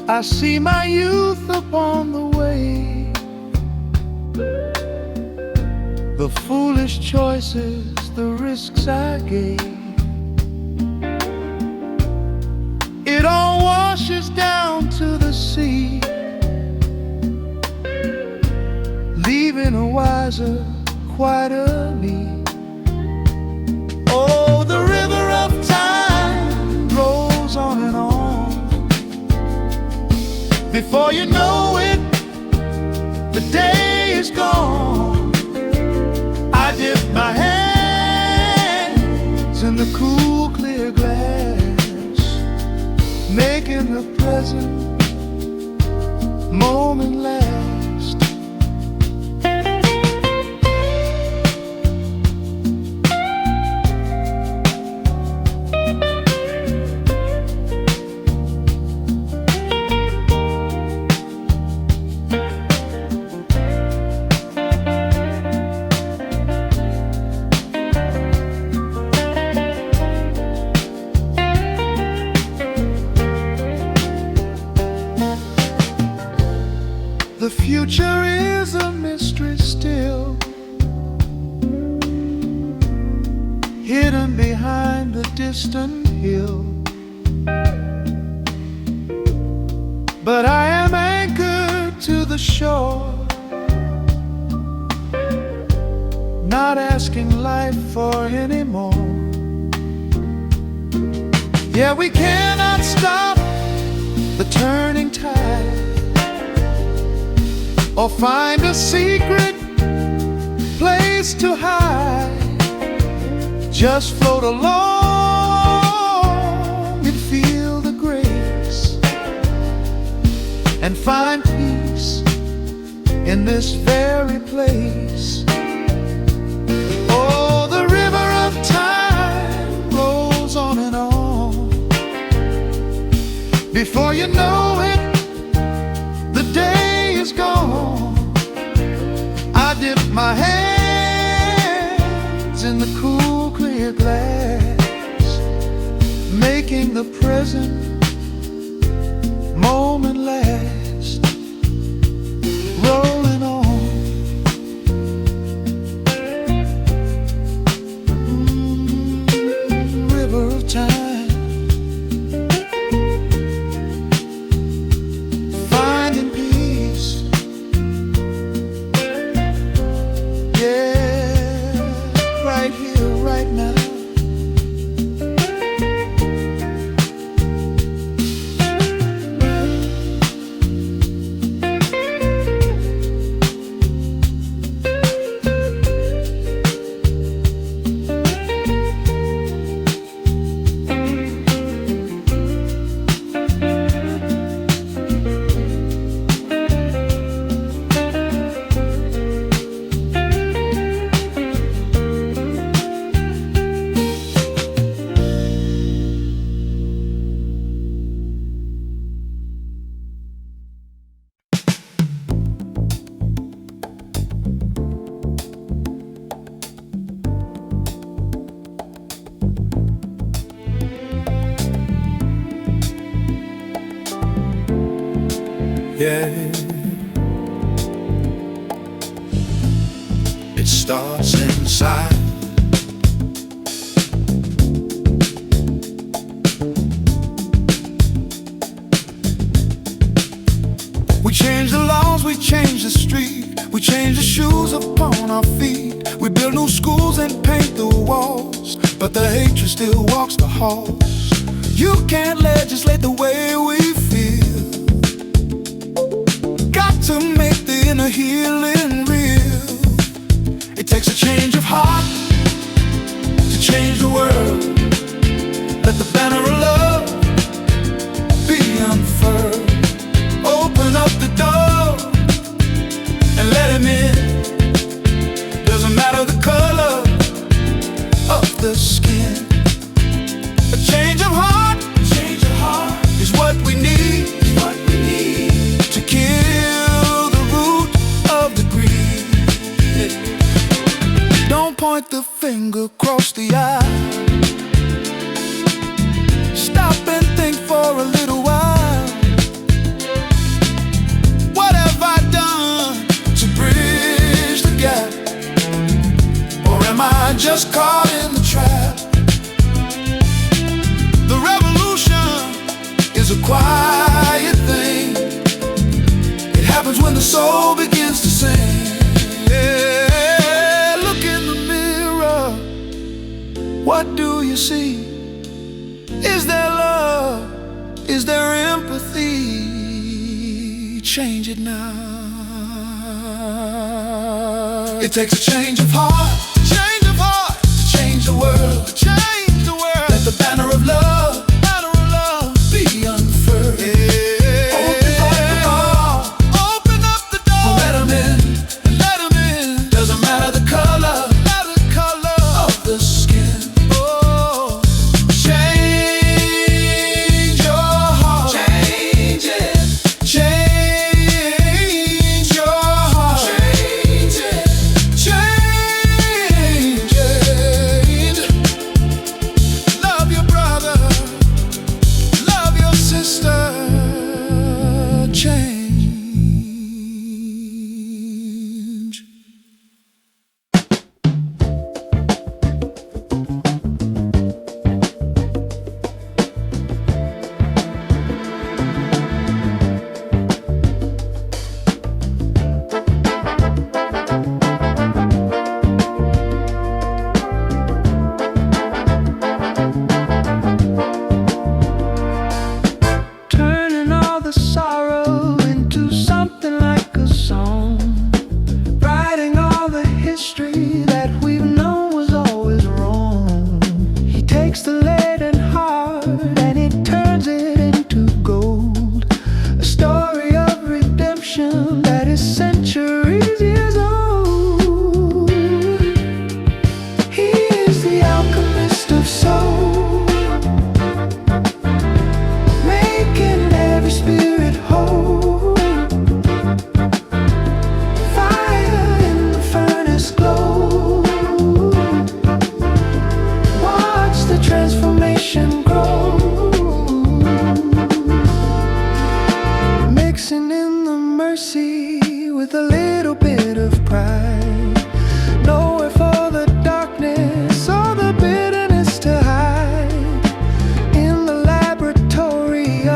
I see my youth upon the way, the foolish choices, the risks I gave. It all washes down to the sea, leaving a wiser, quieter me. Oh, the river of time rolls on and on. Before you know it, the day is gone. I dip my hands in the cool, clear glass, making the present moment last. The future is a mystery still, hidden behind the distant hill. But I am anchored to the shore, not asking life for any more. Yeah, we cannot stop the turning tide, or find a secret place to hide. Just float along and feel the grace, and find peace in this very place. Oh, the river of time rolls on and on. Before you know it, the day is gone. I dip my hands in the cool, clear glass, making the present moment last, rolling on. River of time, finding peace. Yeah, right here, right now. Yeah, it starts inside. We change the laws, we change the street, we change the shoes upon our feet. We build new schools and paint the walls, but the hatred still walks the halls. You can't legislate the way we feel. Got to make the inner healing real. It takes a change of heart to change the world. Let the banner of love be unfurled. Open up the door and let him in. Doesn't matter the color of the skin. A change of heart is what we need, to kill the root of the greed. Don't point the finger, cross the eye. Stop and think for a little while. What have I done to bridge the gap? Or am I just caught in the trap? The revolution is a quiet thing. It happens when the soul begins to sing. Yeah, look in the mirror. What do you see? Is there love? Is there empathy? Change it now. It takes a change of heart, to change the world, Let the banner of love be unfurled. Open up the door. Let 'em in. Doesn't matter the color of the skin. Oh, change your heart. Change it. Change your heart. Change it. Change it.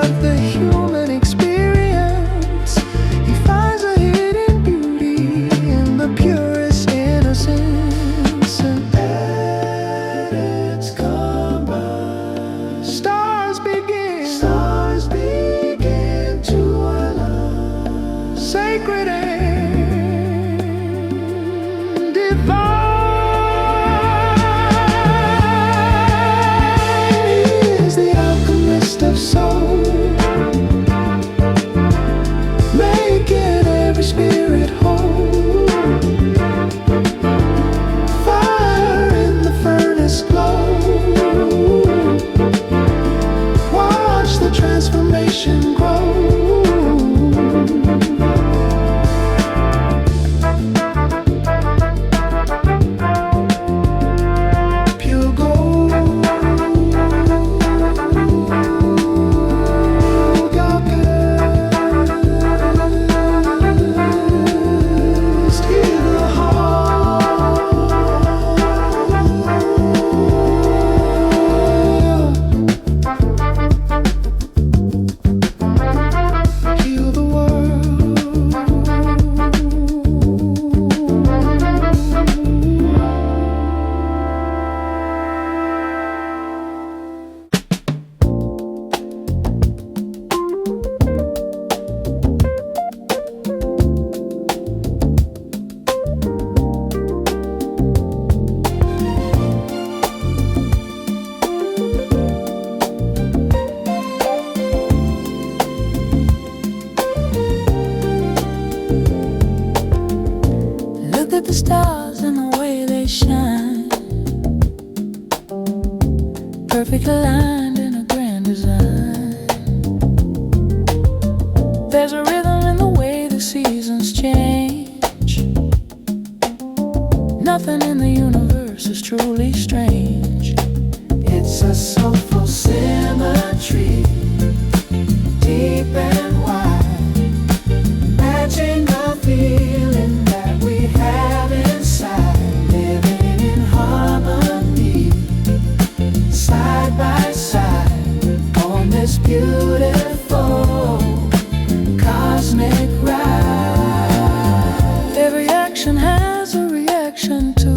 of the human experience. He finds a hidden beauty in the purest innocence, and at its combine, stars begin to align, sacred and divine. Of soul, making every spirit whole. Fire in the furnace glow. Watch the transformation grow. At the stars and the way they shine, perfectly aligned in a grand design. There's a rhythm in the way the seasons change. Nothing in the universe is truly strange. It's a soulful symmetry, deep and wide, matching the feeling that we have inside, living in harmony, side by side, on this beautiful cosmic ride. Every action has a reaction to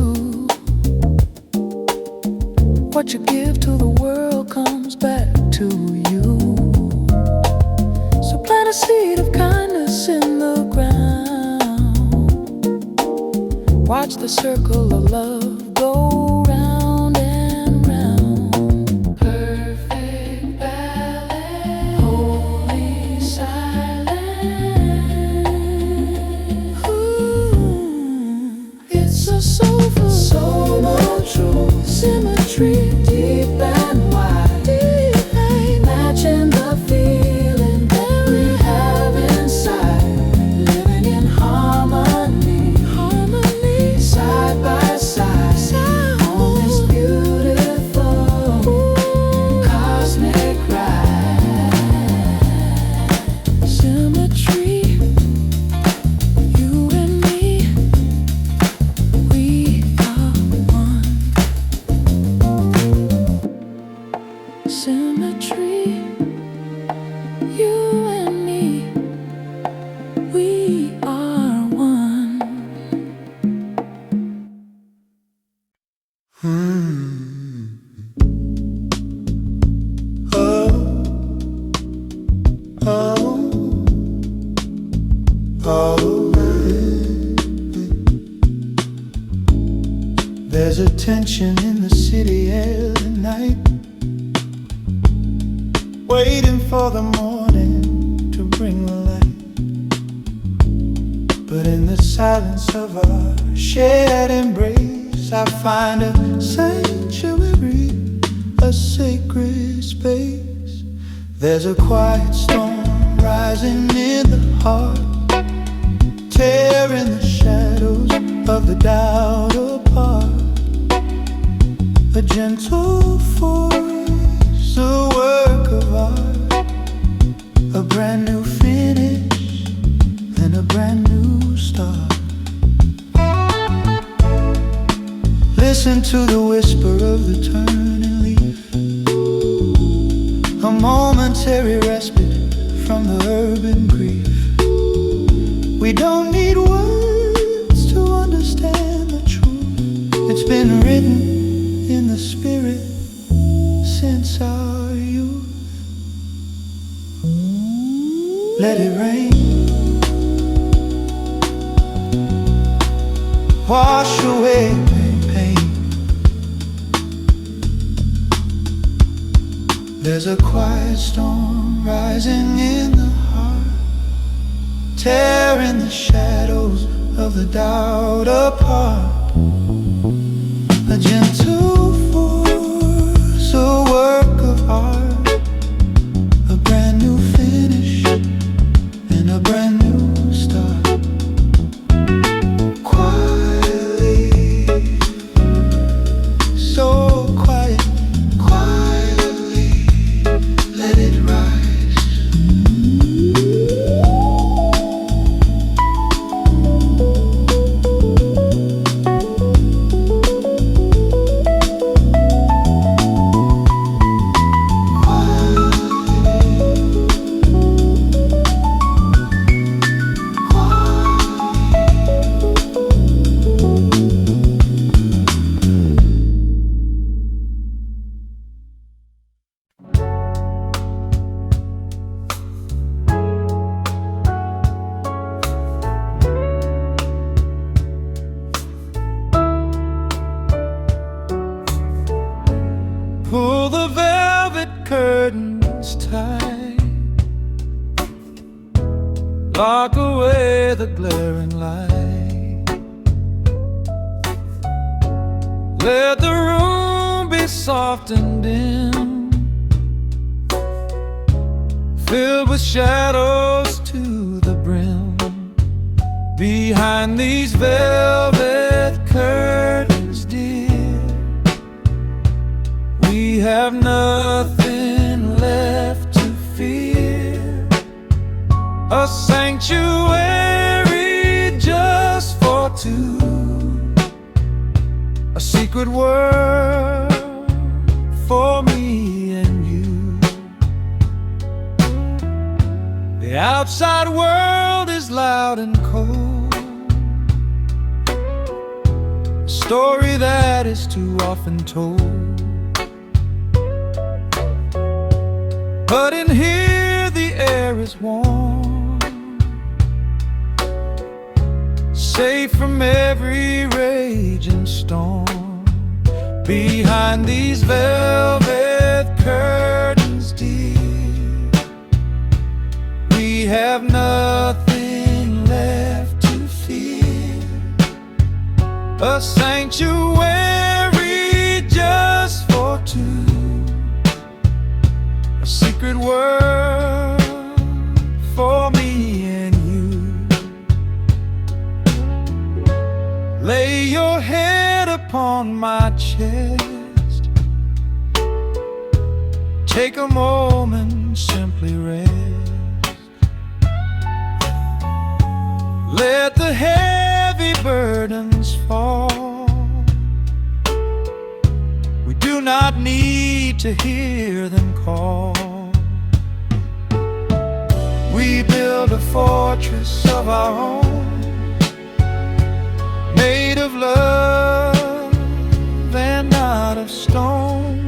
what you give to the world comes back to you. So plant a seed of kindness in the ground. Watch the circle of love go round and round. Perfect balance, holy silence. Ooh, it's a soulful, true symmetry, deep and wide, matching the feeling that we have inside, living in harmony, side by side, on this beautiful cosmic ride. Symmetry, you and me, we are one. Symmetry, you and me, we are one. There's a tension in the city air tonight, waiting for the morning to bring the light. But in the silence of our shared embrace, I find a sanctuary, a sacred space. There's a quiet storm rising in the heart, tearing the shadows of the doubt apart. A gentle force, a work of art, a brand new finish and a brand new start. Listen to the whisper of the turning leaf, a momentary respite from the urban grief. We don't need words to understand the truth. It's been written in the spirit since our youth. Let it rain, wash away pain. There's a quiet storm rising in the heart, tearing the shadows of the doubt apart. A gentle force, a work of art, a brand new finish and a brand new start. Quietly, so quiet, quietly, let it rise. Pull the velvet curtains tight, lock away the glaring light. Let the room be soft and dim, filled with shadows to the brim. Behind these velvet curtains, dear, we have nothing left to fear. A sanctuary just for two, a secret world for me and you. The outside world is loud and cold, a story that is too often told. But in here the air is warm, safe from every raging storm. Behind these velvet curtains, dear, we have nothing left to fear. A sanctuary just for two, a secret world for me and you. Lay your head upon my chest, take a moment, simply rest. Let the heavy burdens fall. We do not need to hear them call. We build a fortress of our own, made of love and not of stone,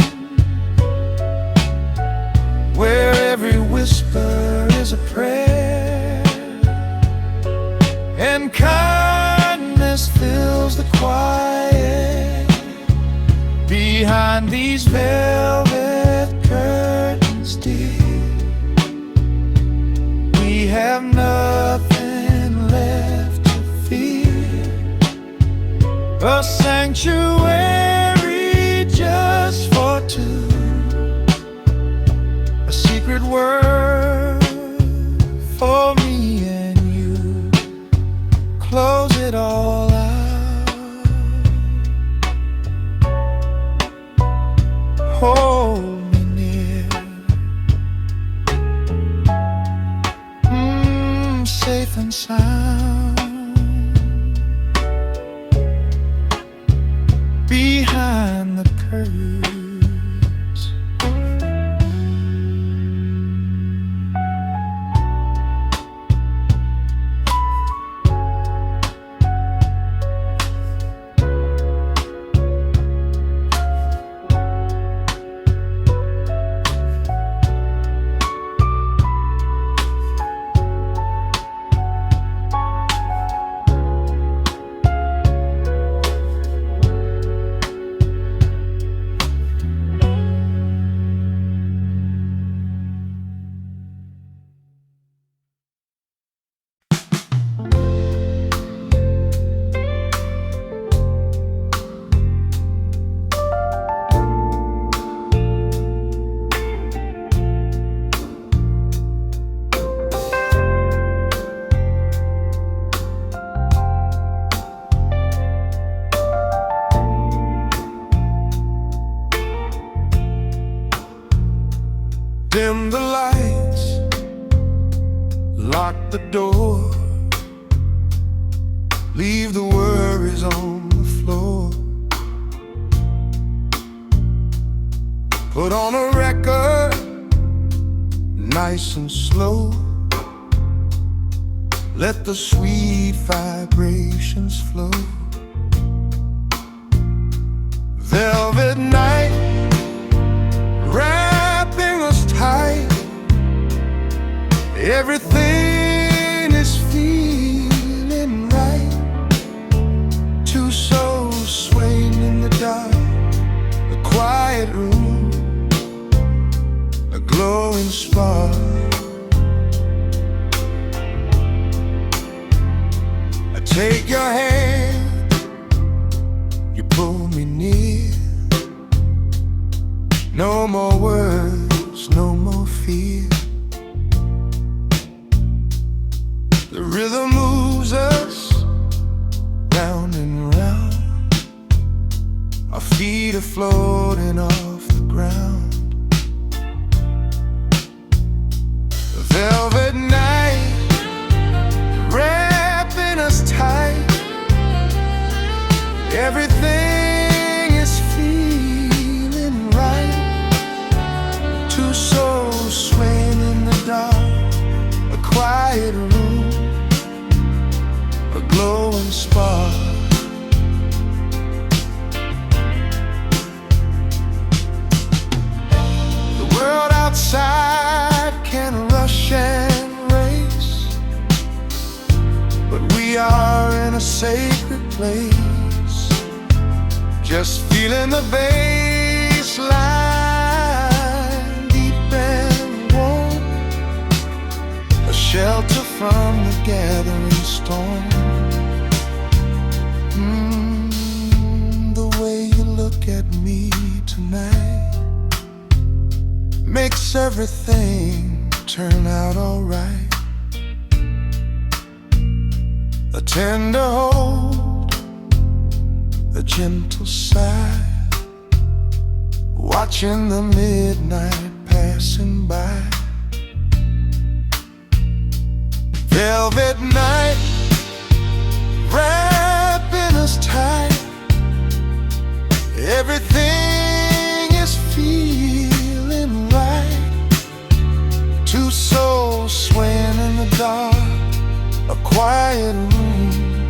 where every whisper is a prayer and kindness fills the quiet. Behind these velvet curtains, dear, we have nothing left to fear. A sanctuary just for two, a secret world for me and you. Close it all out, hold me near, safe and sound. Behind the curtains. Dim the lights, lock the door, leave the worries on the floor. Put on a record, nice and slow. Let the sweet vibrations flow. Velvet night, wrapping us tight. Everything is feeling right. Two souls swaying in the dark, a quiet room, a glowing spark. I take your hand, you pull me near. No more words, no more fear. The rhythm moves us round and round. Our feet are floating off the ground. The velvet night, wrapping us tight. Everything is feeling right. Two souls swaying in the dark, a quiet room, a glowing spark. The world outside can rush and race, but we are in a sacred place. Just feeling the bass line, deep and warm, a shelter from the gathering storm. The way you look at me tonight makes everything turn out alright. A tender hold, a gentle sigh, watching the midnight passing by. Velvet night, wrapping us tight. Everything is feeling right. Two souls swaying in the dark, a quiet room,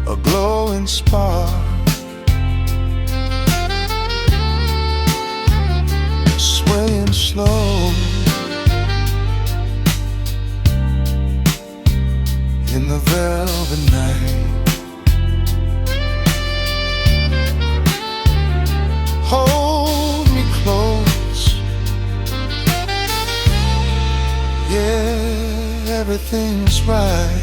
a glowing spark. Swaying slow in the velvet night. Hold me close, yeah, everything's right.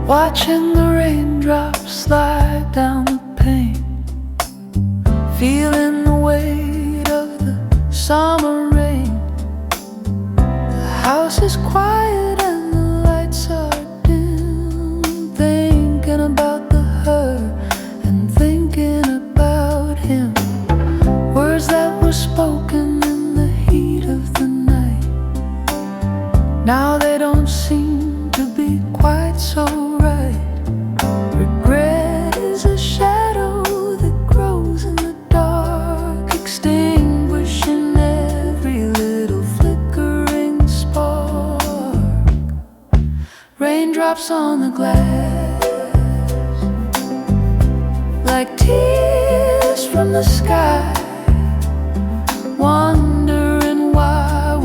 Watching the raindrops slide down the pane, feeling the weight of the summer rain. The house is quiet and the lights are dim, thinking about the her and thinking about him. Words that were spoken in the heat of the night, now they don't seem to be quite so right. Regret is a shadow that grows in the dark, extinguishing every little flickering spark. Raindrops on the glass, like tears from the sky, wondering why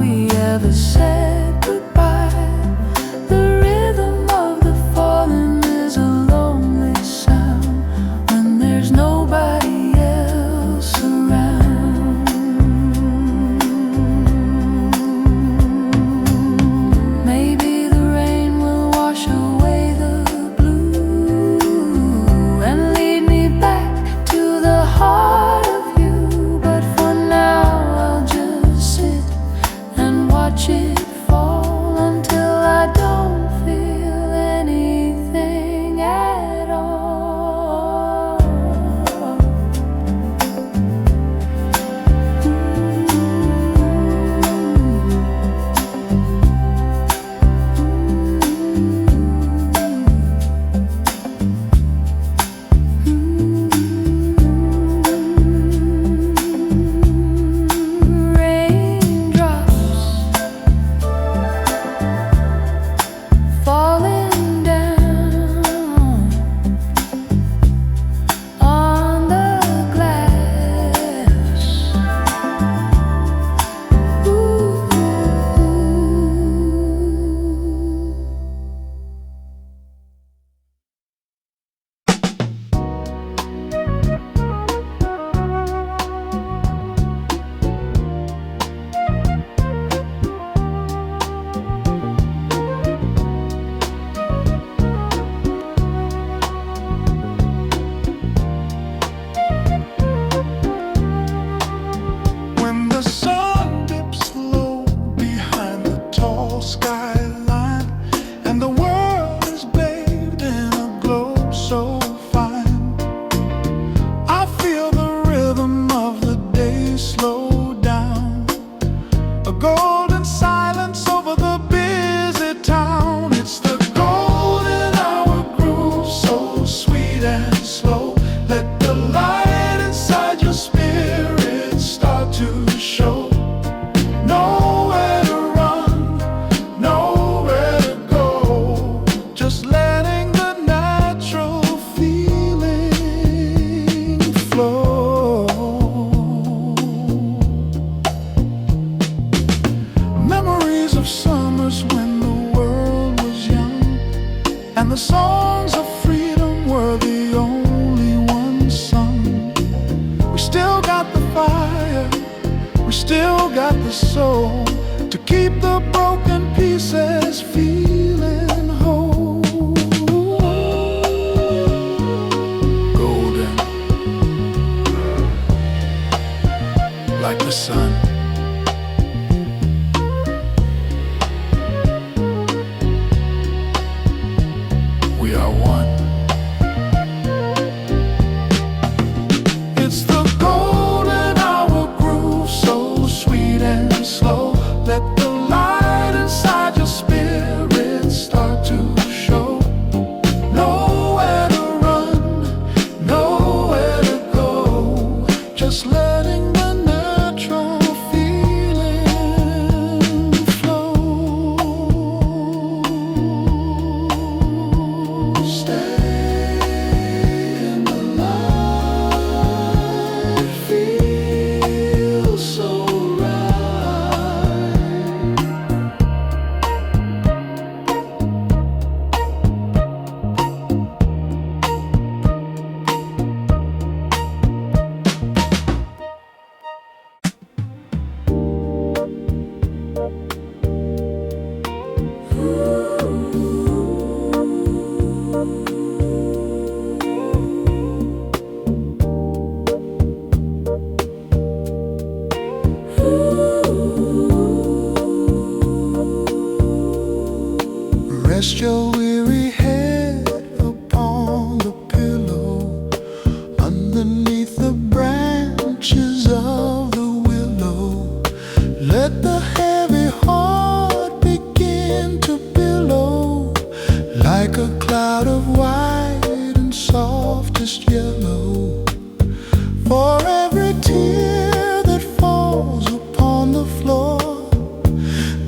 the songs of freedom were the only ones sung. We still got the fire, we still got the soul to keep the broken pieces feeling whole. Golden, like the sun. We are one. It's the golden hour groove, so sweet and slow. Let the light inside your spirit start to show. Nowhere to run, nowhere to go, just letting the natural feeling flow. Stay in the light, feel so right. Rest your weary head upon the pillow, underneath the branches of the willow. Let the heavy heart begin to billow, like a cloud of white and softest yellow. For every tear that falls upon the floor,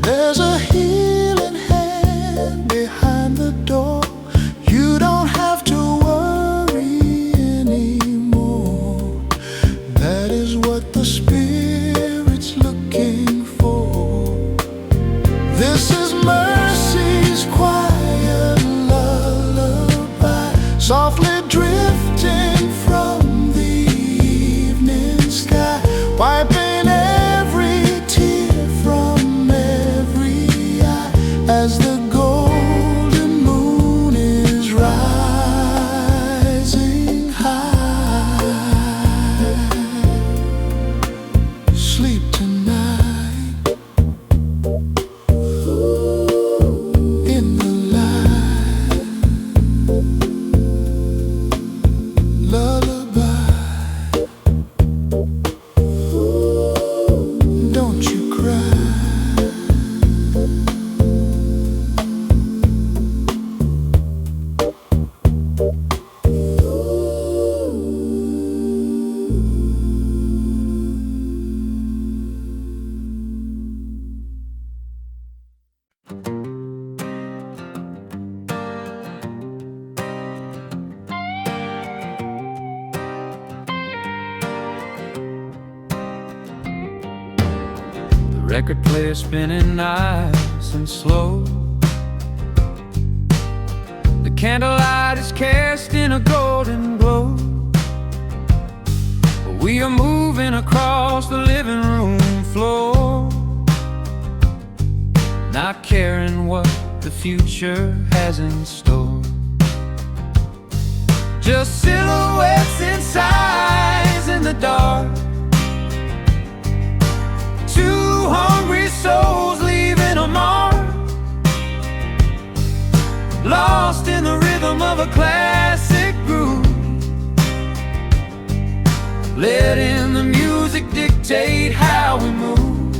there's a healing hand behind the door. You don't have to worry anymore. That is what the Spirit's looking for. This is mercy's quiet lullaby, softly drifting from the evening sky, wiping every tear from every eye as the golden moon is rising high. Sleep tonight in the light. Lullaby, don't you cry. Record player spinning nice and slow. The candlelight is cast in a golden glow. We are moving across the living room floor, not caring what the future has in store. Just silhouettes and sighs in the dark. Two hungry souls leaving a mark, lost in the rhythm of a classic groove, letting the music dictate how we move.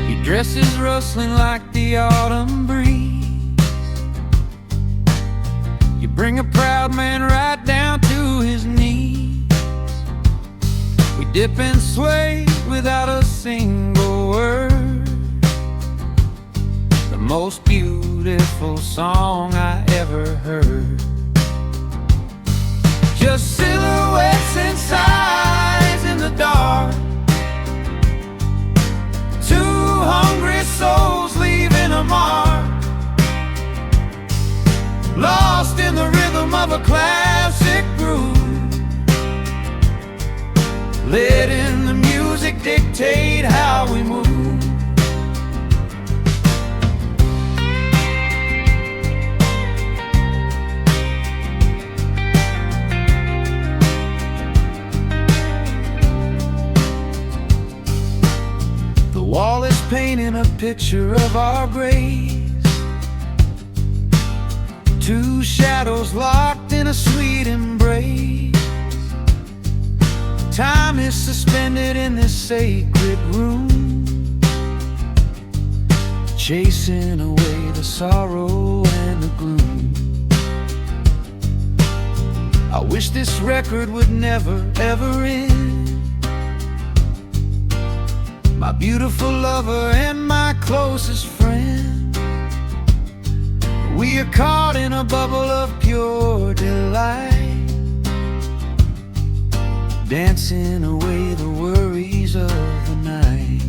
Your dress is rustling like the autumn breeze. You bring a proud man right down to his knees. We dip and sway without a single word, the most beautiful song I ever heard. Just silhouettes and sighs in the dark. Two hungry souls leaving a mark, a picture of our grace. Two shadows locked in a sweet embrace. Time is suspended in this sacred room, chasing away the sorrow and the gloom. I wish this record would never, ever end. My beautiful lover and my closest friend, we are caught in a bubble of pure delight, dancing away the worries of the night.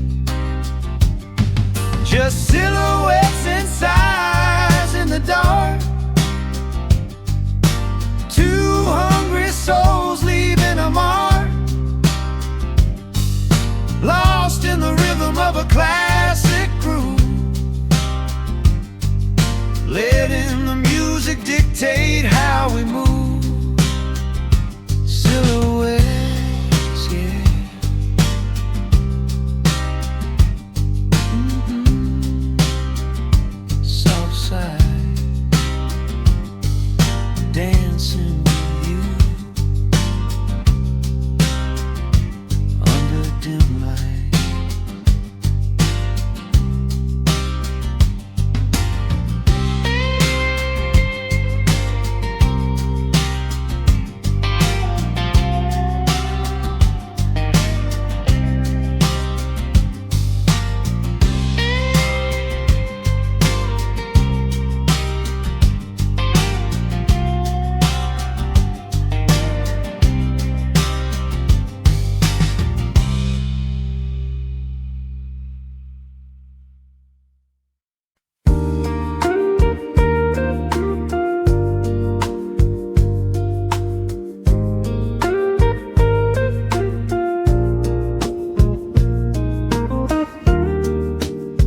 Just silhouettes and sighs in the dark, two hungry souls leaving a mark, lost in the rhythm of a classic groove, letting the music dictate how we move. Silhouettes, yeah. Soft side, dancing with you under dim light.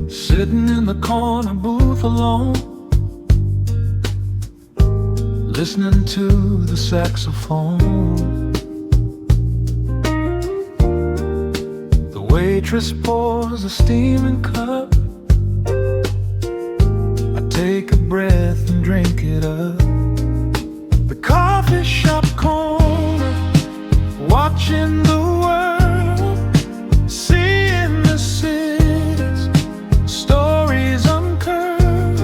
Sitting in the corner booth alone, listening to the saxophone. The waitress pours a steaming cup. I take a breath and drink it up. The coffee shop corner, watching the world, seeing the city's stories uncurled,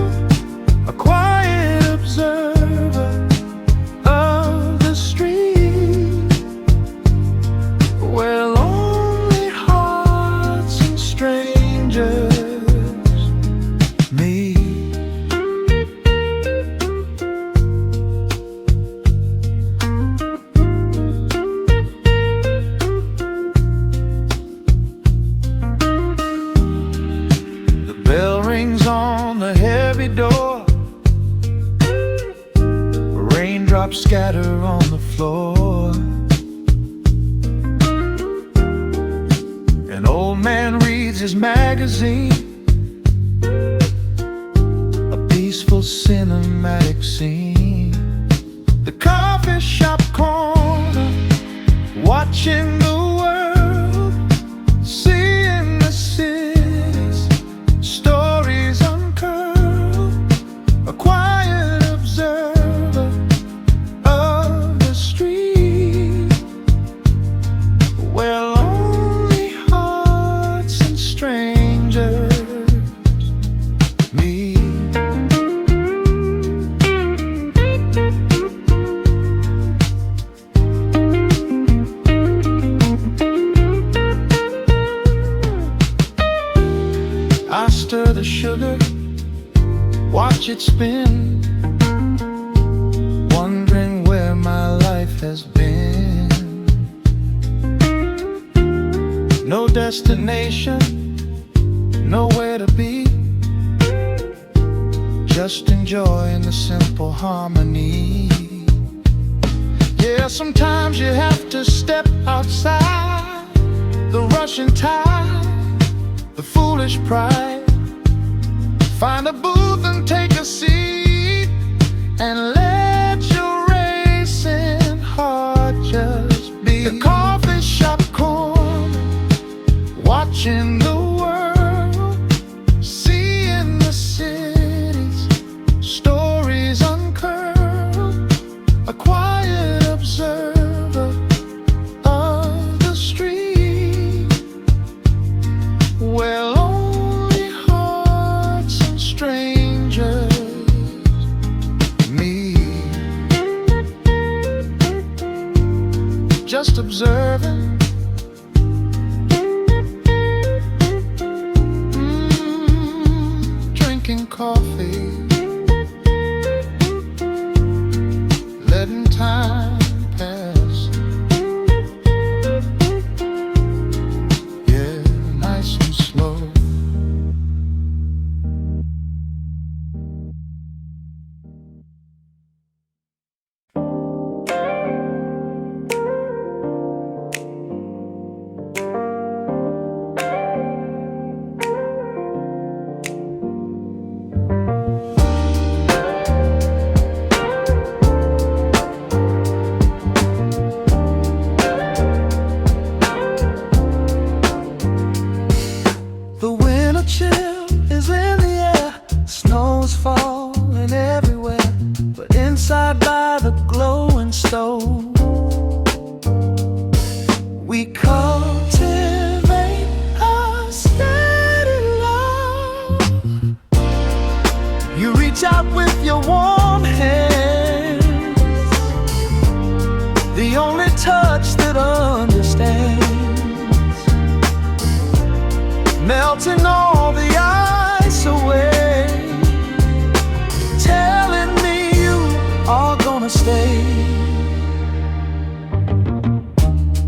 a quiet observer of the street, where lonely hearts and strangers meet. Bell rings on the heavy door, raindrops scatter on the floor. An old man reads his magazine, a peaceful cinematic scene. The coffee shop corner, watching the world, seeing the city's stories uncurled, a quiet observer of the street, where lonely hearts and strangers meet. I stir the sugar, watch it spin, wondering where my life has been. No destination, nowhere to be, just enjoying the simple harmony. Yeah, sometimes you have to step outside the rushing tide, the foolish pride. Find a booth and take a seat, and let your racing heart just beat. The coffee shop corner, watching the world, just observing. Drinking coffee, letting time pass. Yeah, nice and slow. The winter chill is in the air, snow is falling everywhere, but inside by the glowing stove, we cultivate a steady love. You reach out with your warm hands, the only touch that understands, melting all the ice away, telling me you are gonna stay.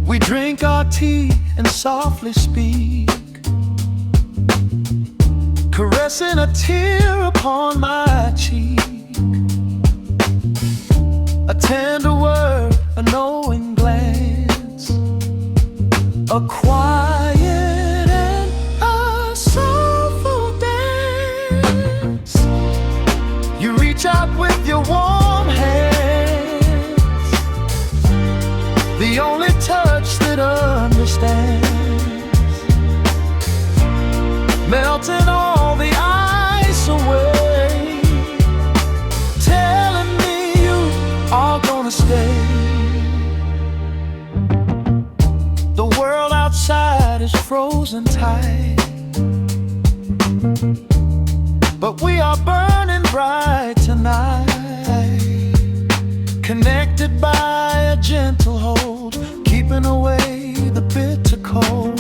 We drink our tea and softly speak, caressing a tear upon my cheek. A tender word, a knowing glance, a quiet soulful dance. You reach out with your warm hands, the only touch that understands, melting all the ice away, telling me you are gonna stay. The world outside is frozen tight, but we are burning bright tonight, connected by a gentle hold, keeping away the bitter cold.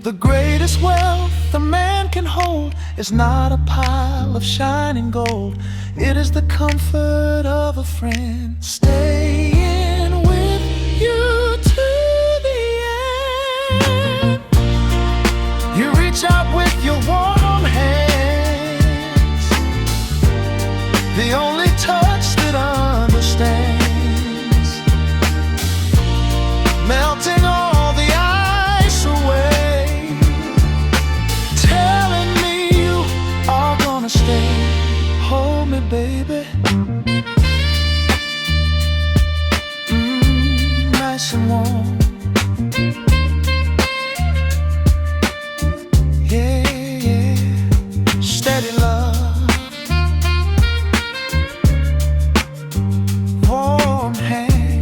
The greatest wealth a man can hold is not a pile of shining gold. It is the comfort of a friend, staying with you to the end. You reach out with your warm hands, the only touch that understands, melting all the ice away, telling me you are gonna stay. Hold me, baby, nice and warm. Yeah, yeah, steady love, warm hands.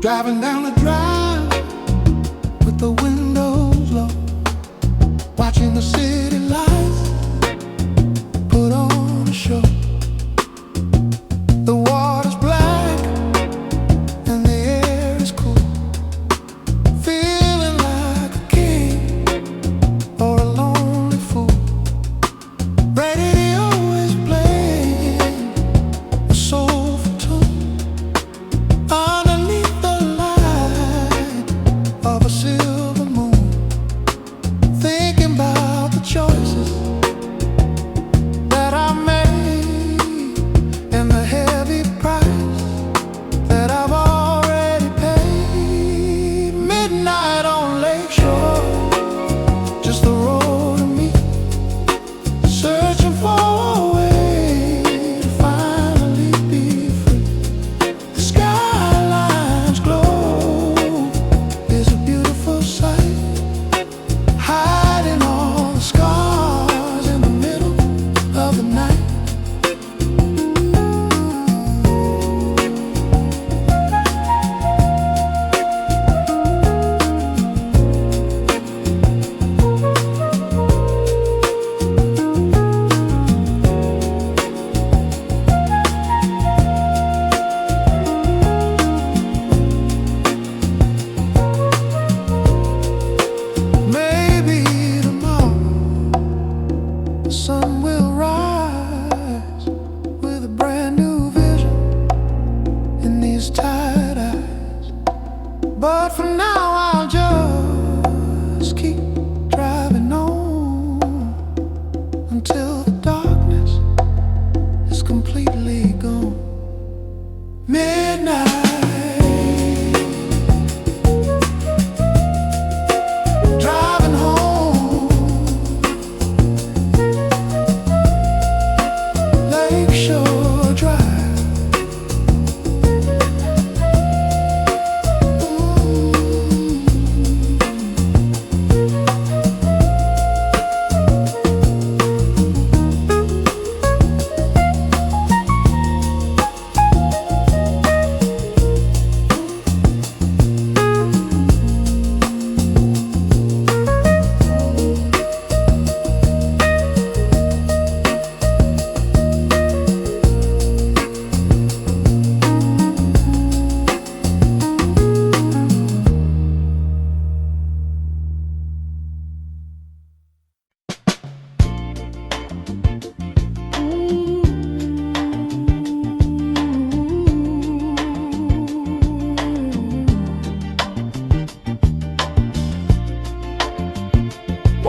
Driving down the drive With the windows low, watching the city lights put on a show. The water's black and the air is cool, feeling like a king or a lonely fool. Radio is playing a soulful tune underneath the light of a silver moon, thinking about the choices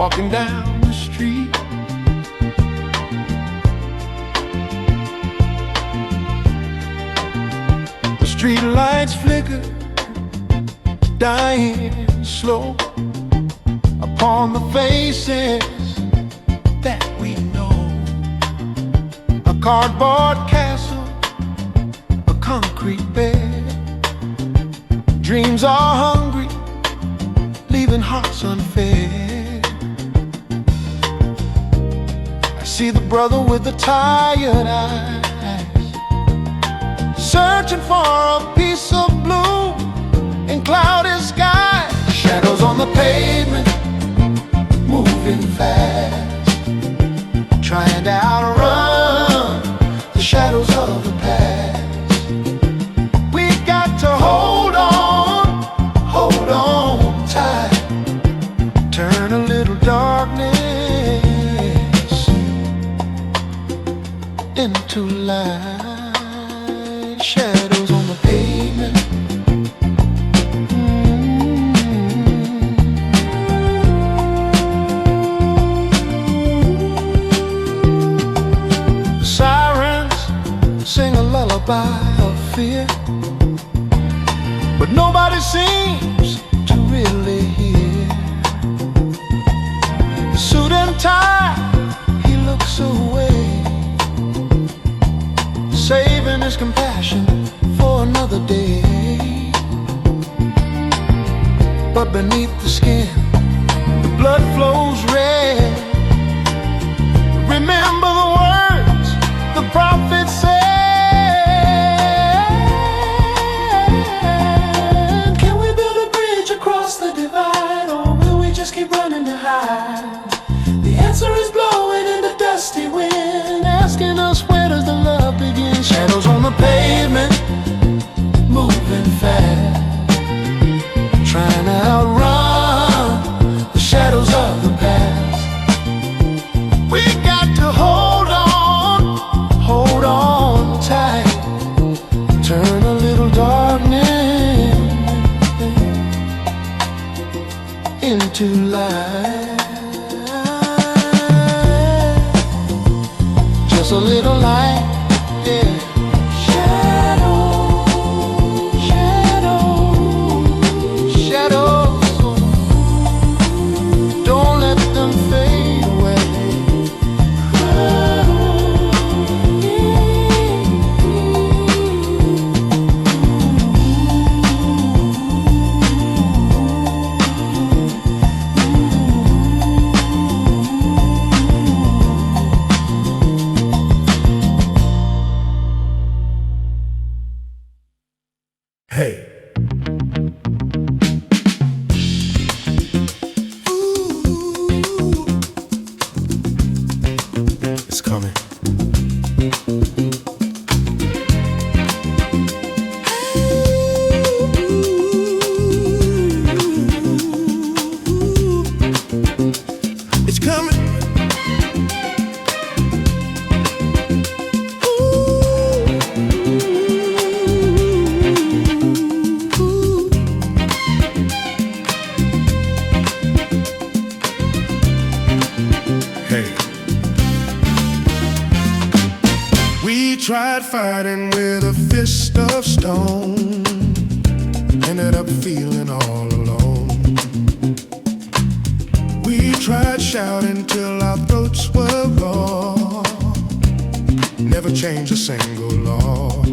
walking down the street. The street lights flicker, dying slow upon the faces that we know. A cardboard castle, a concrete bed. Dreams are hungry, leaving hearts unfed. I see the brother with the tired eyes, searching for a piece of blue in cloudy skies. Shadows on the pavement, moving fast, trying to outrun the shadows of the past. We got to hold on tight, turn a little darkness into light. Shadows on the pavement. Sirens sing a lullaby of fear, but nobody seems to really hear. The suit and tie, he looks away, saving his compassion for another day. But beneath the skin, the blood flows red. Remember the words the prophet said. Can we build a bridge across the divide, or will we just keep running to hide? The answer is blowing in the dusty wind, asking us where does the love begin. Shadows on the pavement, moving fast, trying to outrun the shadows of the past. We got to hold on tight, turn a little darkness into light. Just a little light, yeah. Shadows, don't let them fade away. Hey. It's coming. It's coming. Hey. We tried fighting with a fist of stone, ended up feeling all alone. We tried shouting till our throats were raw, never changed a single law.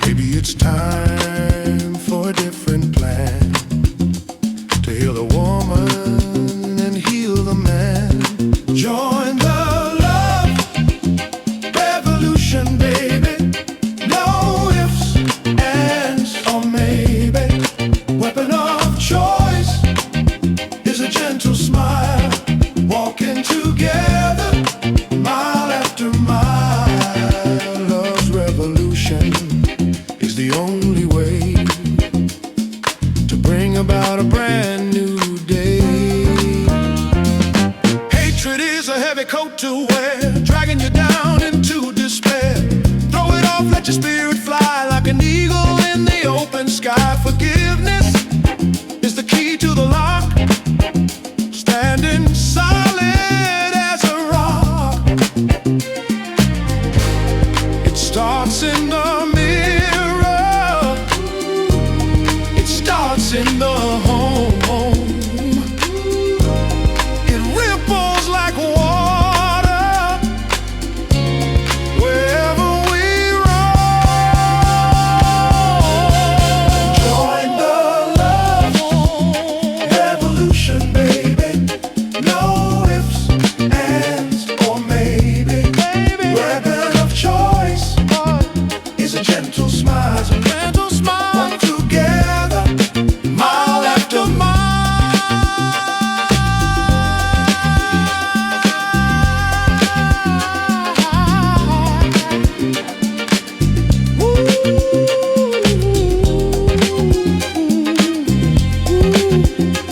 Maybe it's time for a different plan, to heal the woman and heal the man. Join the love revolution, baby. No ifs, ands, or maybe. Weapon of choice is a gentle smile, walking together mile after mile. Love's revolution is the only way to bring about a brand new day. Hatred is a heavy coat to wear, dragging you down into despair. Throw it off, let your spirit fly like an eagle in the open sky. Forgiveness is the key to the lock, standing starts in the mirror. It starts in the home. It ripples like water wherever we roam. Join the love revolution, baby. No ifs, ands, or maybe. Weapon of choice is a gentle smile. Walk together, mile after mile.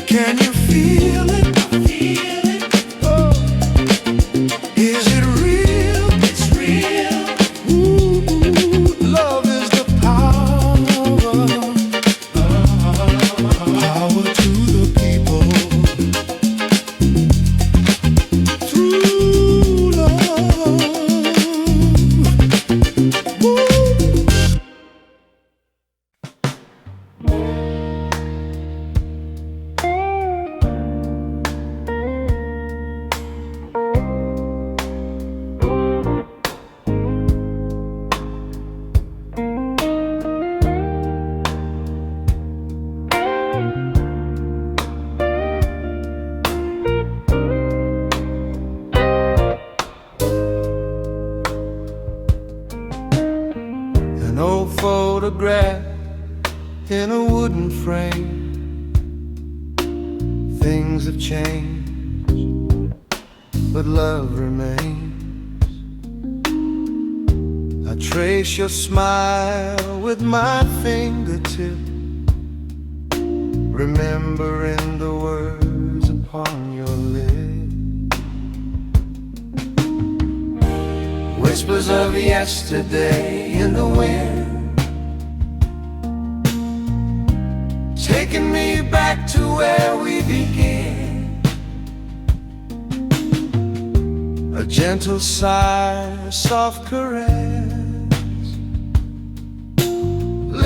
Can you feel it? Oh. Is it real? It's real. Love is the power to the people. Through love. An old photograph in a wooden frame. Things have changed, but love remains. I trace your smile with my fingertip, remembering the words upon your lips. Whispers of yesterday in the wind, taking me back to where we began. A gentle sigh, a soft caress,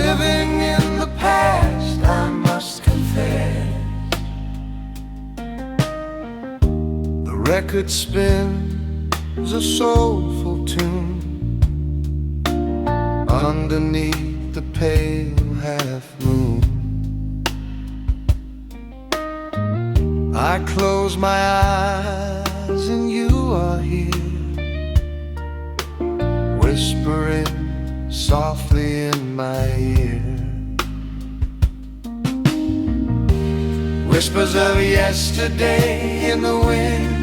living in the past, I must confess. The record spins a soulful tune underneath the pale half moon. I close my eyes and you are here, whispering softly in my ear. Whispers of yesterday in the wind,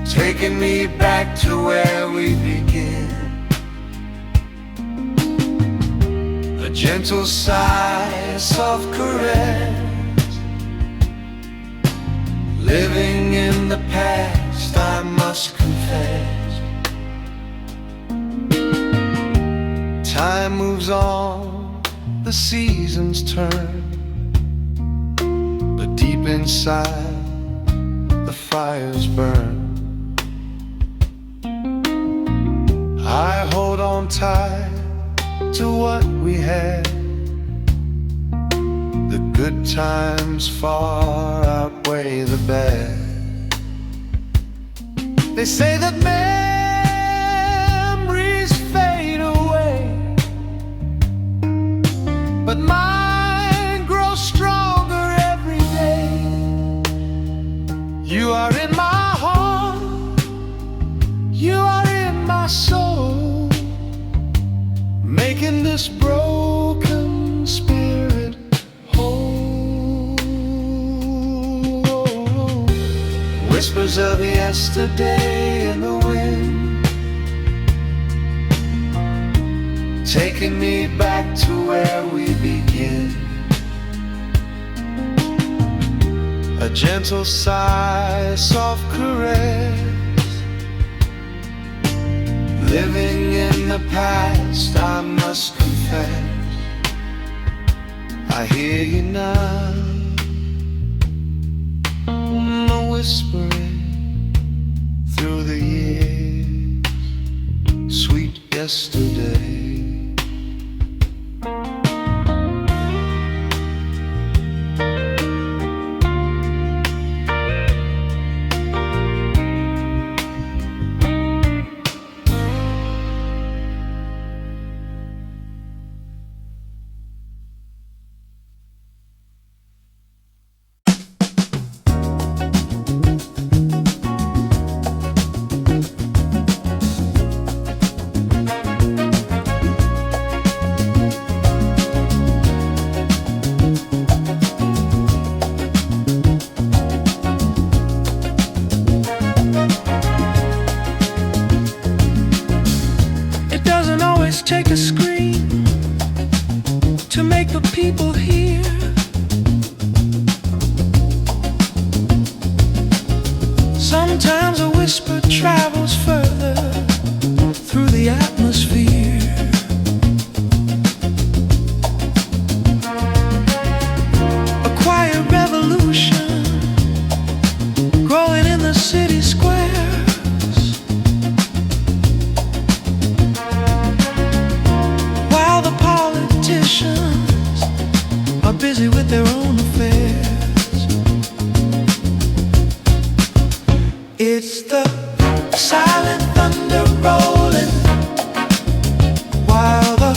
taking me back to where we began. A gentle sigh, a soft caress, living in the past, I must confess. Time moves on, the seasons turn, but deep inside the fires burn. I hold on tight to what we had. The good times far outweigh the bad. They say that memories fade away, but mine grows stronger every day. You are in my heart, you are in my soul, making this broken spirit whole. Whispers of yesterday in the wind, taking me back to where we begin. A gentle sigh, a soft caress, living in the past, I must confess. I hear you now, whispering through the years. yesterday. Take a scream to make the people hear. Sometimes a whisper travels further through the atmosphere. A quiet revolution growing in the city squares. Are busy with their own affairs. It's the silent thunder rolling while the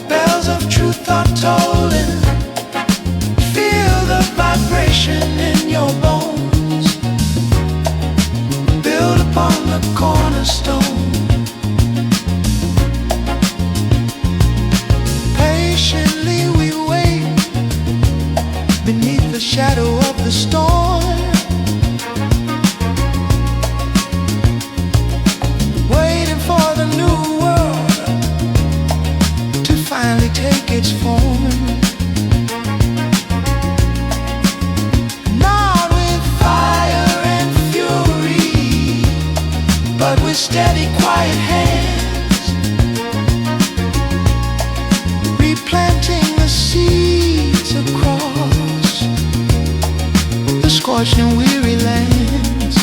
bells of truth are tolling. Feel the vibration in your bones. Build upon the cornerstone. Patiently we wait beneath the shadow of the storm, waiting for the new world to finally take its form. Not with fire and fury, but with steady, quiet hands, replanting the seeds across the scorched and weary lands.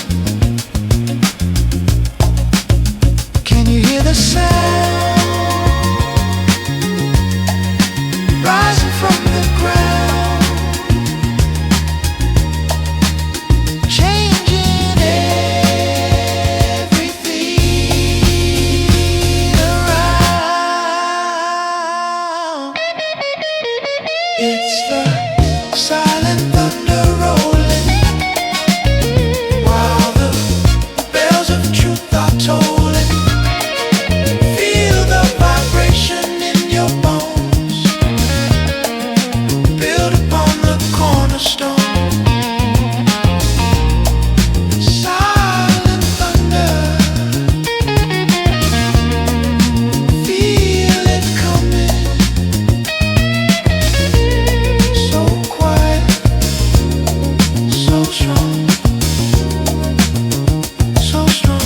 Can you hear the sound rising from the ground, changing everything around? It's the silent thunder rolling while the bells of truth are tolling. Feel the vibration in your bones. Build upon the cornerstone. Silent thunder. Feel it coming. So quiet, so strong, so strong.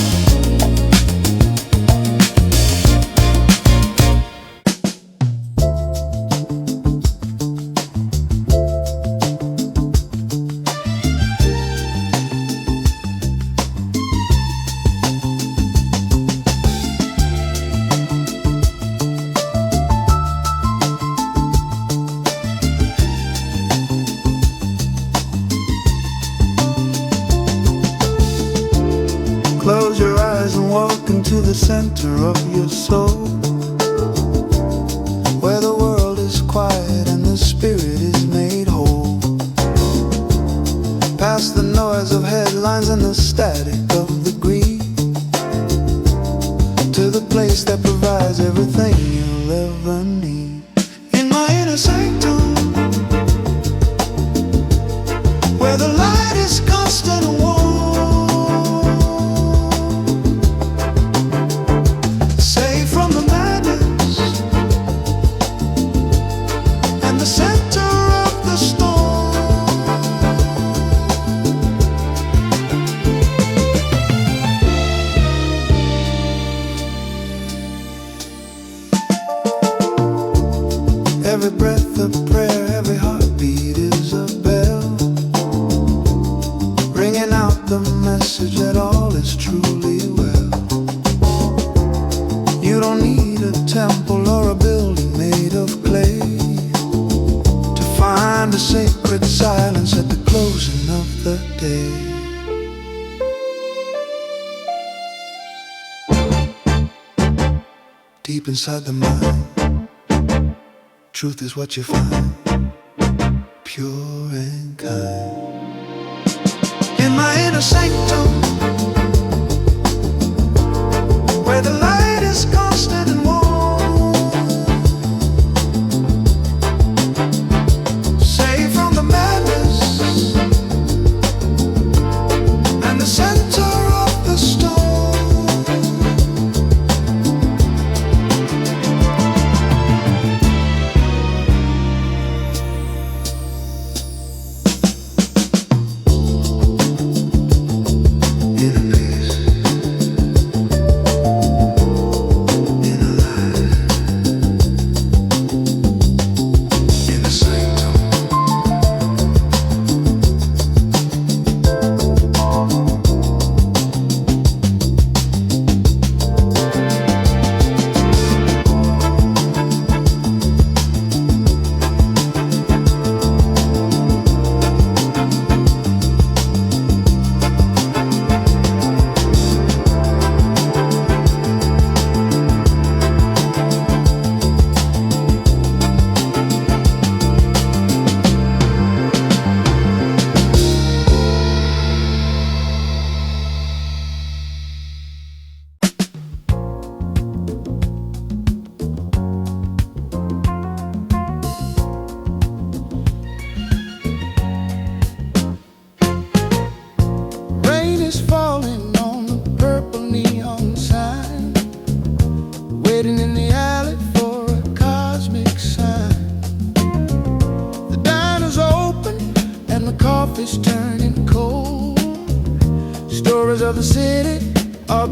Close your eyes and walk into the center of your soul, where the world is quiet and the spirit is made whole. Past the noise of headlines and the static of the greed, to the place that provides everything you'll ever need. In my inner sanctum, where the light is constant and warm, safe from the madness and the center of the storm. Every breath a prayer, every heartbeat is a bell, ringing out the message that all is truly well. You don't need temple or a building made of clay, to find a sacred silence at the closing of the day. Deep inside the mind, truth is what you find, pure and kind. In my inner sanctum, where the light is constant and warm, safe from the madness and the center of the storm. Falling on the purple neon sign, waiting in the alley for a cosmic sign. The diner's open and the coffee's turning cold. Stories of the city are